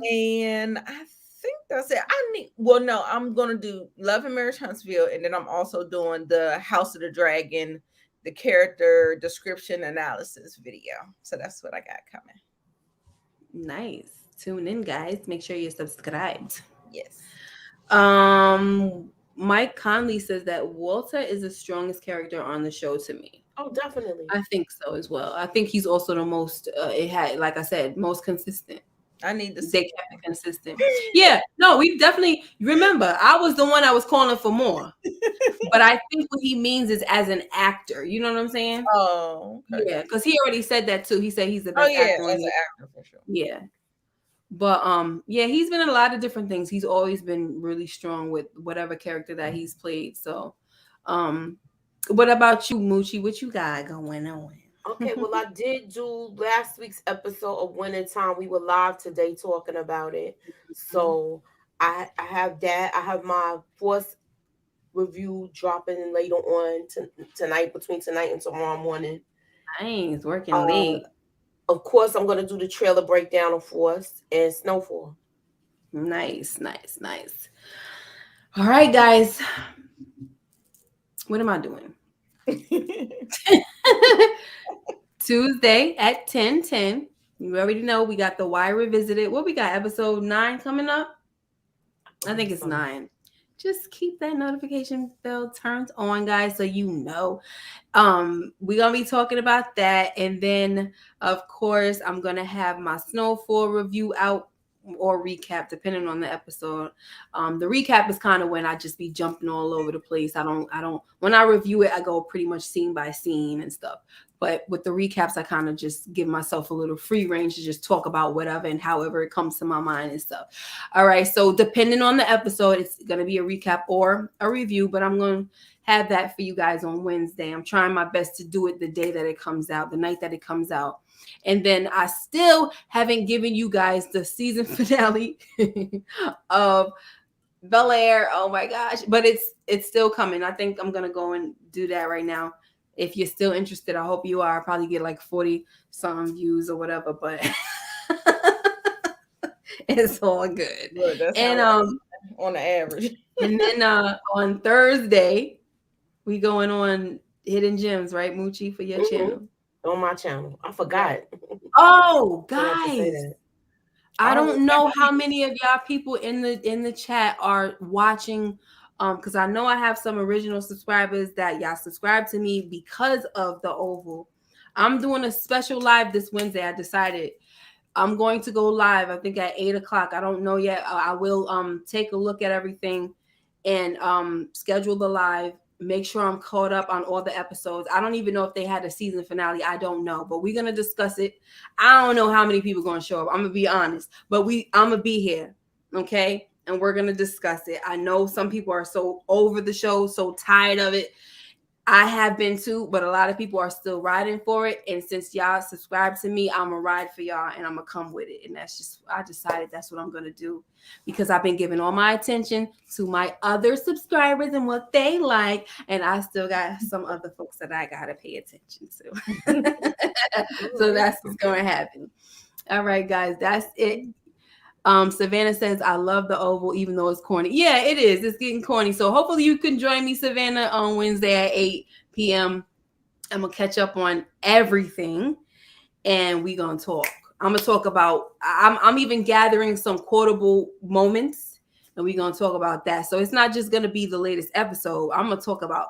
and I think that's it. I'm gonna do Love and Marriage Huntsville, and then I'm also doing the House of the Dragon, the character description analysis video. So that's what I got coming. Nice. Tune in, guys. Make sure you're subscribed. Yes. Mike Conley says that Walter is the strongest character on the show to me. Oh, definitely. I think so as well. I think he's also the most. Like I said, most consistent. I need to. They kept it consistent. Yeah. No, we definitely remember. I was the one I was calling for more, but I think what he means is as an actor. You know what I'm saying? Oh, okay. Yeah, because he already said that too. He said he's the best actor. As an actor for sure. Yeah. But yeah, he's been in a lot of different things. He's always been really strong with whatever character that he's played. So what about you, Moochie? What you got going on? Okay, well, I did do last week's episode of Winning Time. We were live today talking about it. So I have that. I have my fourth review dropping later on tonight, between tonight and tomorrow morning. Nice, working late. Of course, I'm going to do the trailer breakdown of Force and Snowfall. Nice. All right, guys. What am I doing? Tuesday at 10:10. You already know we got The Wire Revisited. What we got? Episode 9 coming up? I think it's 9. Just keep that notification bell turned on, guys, so you know. We're gonna be talking about that, and then of course I'm gonna have my Snowfall review out or recap, depending on the episode. The recap is kind of when I just be jumping all over the place. I don't when I review it, I go pretty much scene by scene and stuff. But with the recaps, I kind of just give myself a little free range to just talk about whatever and however it comes to my mind and stuff. All right. So depending on the episode, it's going to be a recap or a review, but I'm going to have that for you guys on Wednesday. I'm trying my best to do it the day that it comes out, the night that it comes out. And then I still haven't given you guys the season finale of Bel Air. Oh my gosh. But it's still coming. I think I'm going to go and do that right now. If you're still interested, I hope you are. I'll probably get like 40 some views or whatever, but it's all good. That's and on the average. And then on Thursday, we going on Hidden Gems, right, Moochie, for your channel? On my channel. I forgot. Oh, guys. I don't know how many of y'all people in the chat are watching. Because I know I have some original subscribers that y'all subscribe to me because of the Oval. I'm doing a special live this Wednesday. I decided I'm going to go live, I think at 8 o'clock. I don't know yet. I will take a look at everything and schedule the live. Make sure I'm caught up on all the episodes. I don't even know if they had a season finale. I don't know, but we're going to discuss it. I don't know how many people are going to show up. I'm going to be honest, but I'm going to be here. Okay. And we're going to discuss it. I know some people are so over the show, so tired of it. I have been too, but a lot of people are still riding for it. And since y'all subscribe to me, I'm going to ride for y'all and I'm going to come with it. And I decided that's what I'm going to do because I've been giving all my attention to my other subscribers and what they like. And I still got some other folks that I got to pay attention to. So that's what's going to happen. All right, guys, that's it. Savannah says, I love the Oval, even though it's corny. Yeah, it is. It's getting corny. So hopefully you can join me, Savannah, on Wednesday at 8 p.m. I'm going to catch up on everything and we're going to talk. I'm going to talk about, I'm even gathering some quotable moments and we're going to talk about that. So it's not just going to be the latest episode. I'm going to talk about,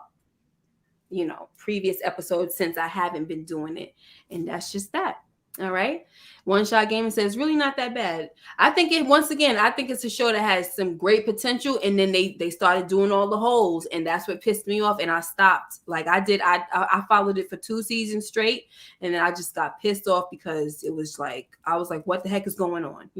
previous episodes since I haven't been doing it. And that's just that. All right. One Shot Gaming says really not that bad. I think it's a show that has some great potential. And then they started doing all the holes and that's what pissed me off. And I stopped like I did. I followed it for 2 seasons straight. And then I just got pissed off because it was like, I was like, what the heck is going on?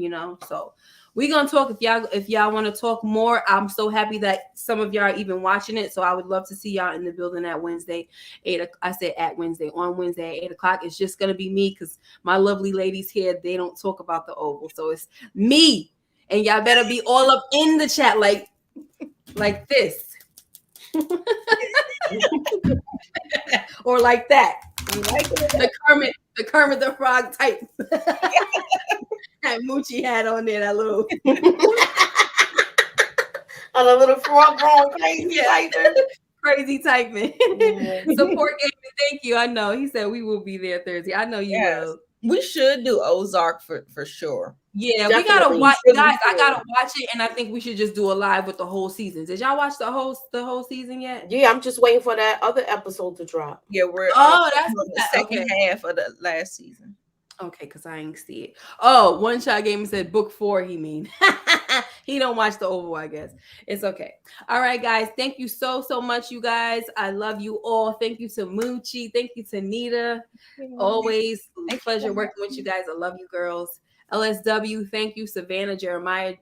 So we're gonna talk if y'all want to talk more. I'm so happy that some of y'all are even watching it. So I would love to see y'all in the building at Wednesday, on Wednesday at 8 o'clock. It's just gonna be me because my lovely ladies here, they don't talk about the Oval. So it's me. And y'all better be all up in the chat like this. Or like that. The Kermit the Frog type. That Moochie had on there, that little on a little frog going crazy typing. Crazy typing. Support gaming, thank you. I know. He said we will be there Thursday. I know you will. We should do Ozark for sure. Yeah, Definitely. we gotta watch, guys. I gotta watch it, and I think we should just do a live with the whole season. Did y'all watch the whole season yet? Yeah, I'm just waiting for that other episode to drop. Yeah, we're that's the second half of the last season. Okay, because I ain't see it. Oh, One Shot Gamer said book 4, he mean. He don't watch the Oval, I guess. It's okay. All right, guys. Thank you so much, you guys. I love you all. Thank you to Moochie. Thank you to Nita. Always a pleasure working with you guys. I love you, girls. LSW, thank you. Savannah, Jeremiah,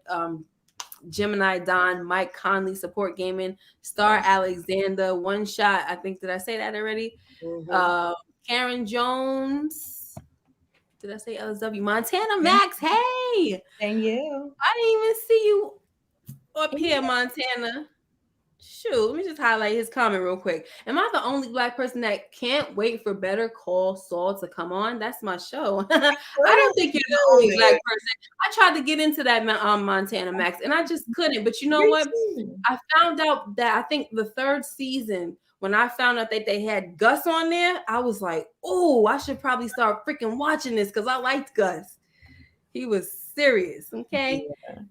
Gemini, Don, Mike Conley, Support Gaming, Star Alexander, One Shot. I think, did I say that already? Karen Jones. Did I say LSW? Montana Max, hey. Danielle. I didn't even see you up here, Montana. Shoot, let me just highlight his comment real quick. Am I the only Black person that can't wait for Better Call Saul to come on? That's my show. I don't think you're the only Black person. I tried to get into that Montana Max, and I just couldn't. But you know what? I found out that I think the 3rd season, when I found out that they had Gus on there, I was like, oh, I should probably start freaking watching this because I liked Gus. He was serious, okay?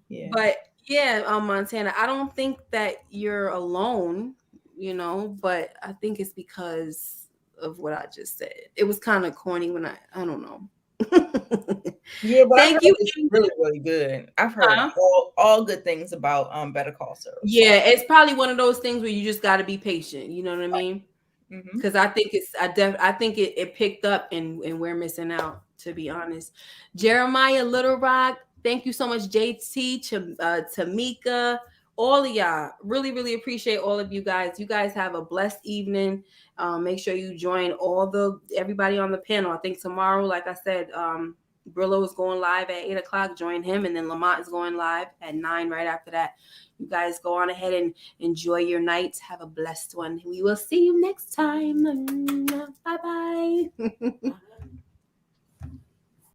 Yeah. But yeah, Montana, I don't think that you're alone, but I think it's because of what I just said. It was kind of corny when I don't know. Yeah, but thank you. It's really, really good. I've heard all good things about Better Call Saul. Yeah, it's probably one of those things where you just got to be patient. You know what I mean? Because I think I think it picked up and we're missing out, to be honest. Jeremiah Little Rock, thank you so much, JT, Tamika, all of y'all. Really, really appreciate all of you guys. You guys have a blessed evening. Make sure you join everybody on the panel. I think tomorrow, like I said, Brillo is going live at 8 o'clock. Join him, and then Lamont is going live at 9 right after that. You guys go on ahead and enjoy your night. Have a blessed one. We will see you next time. Bye-bye.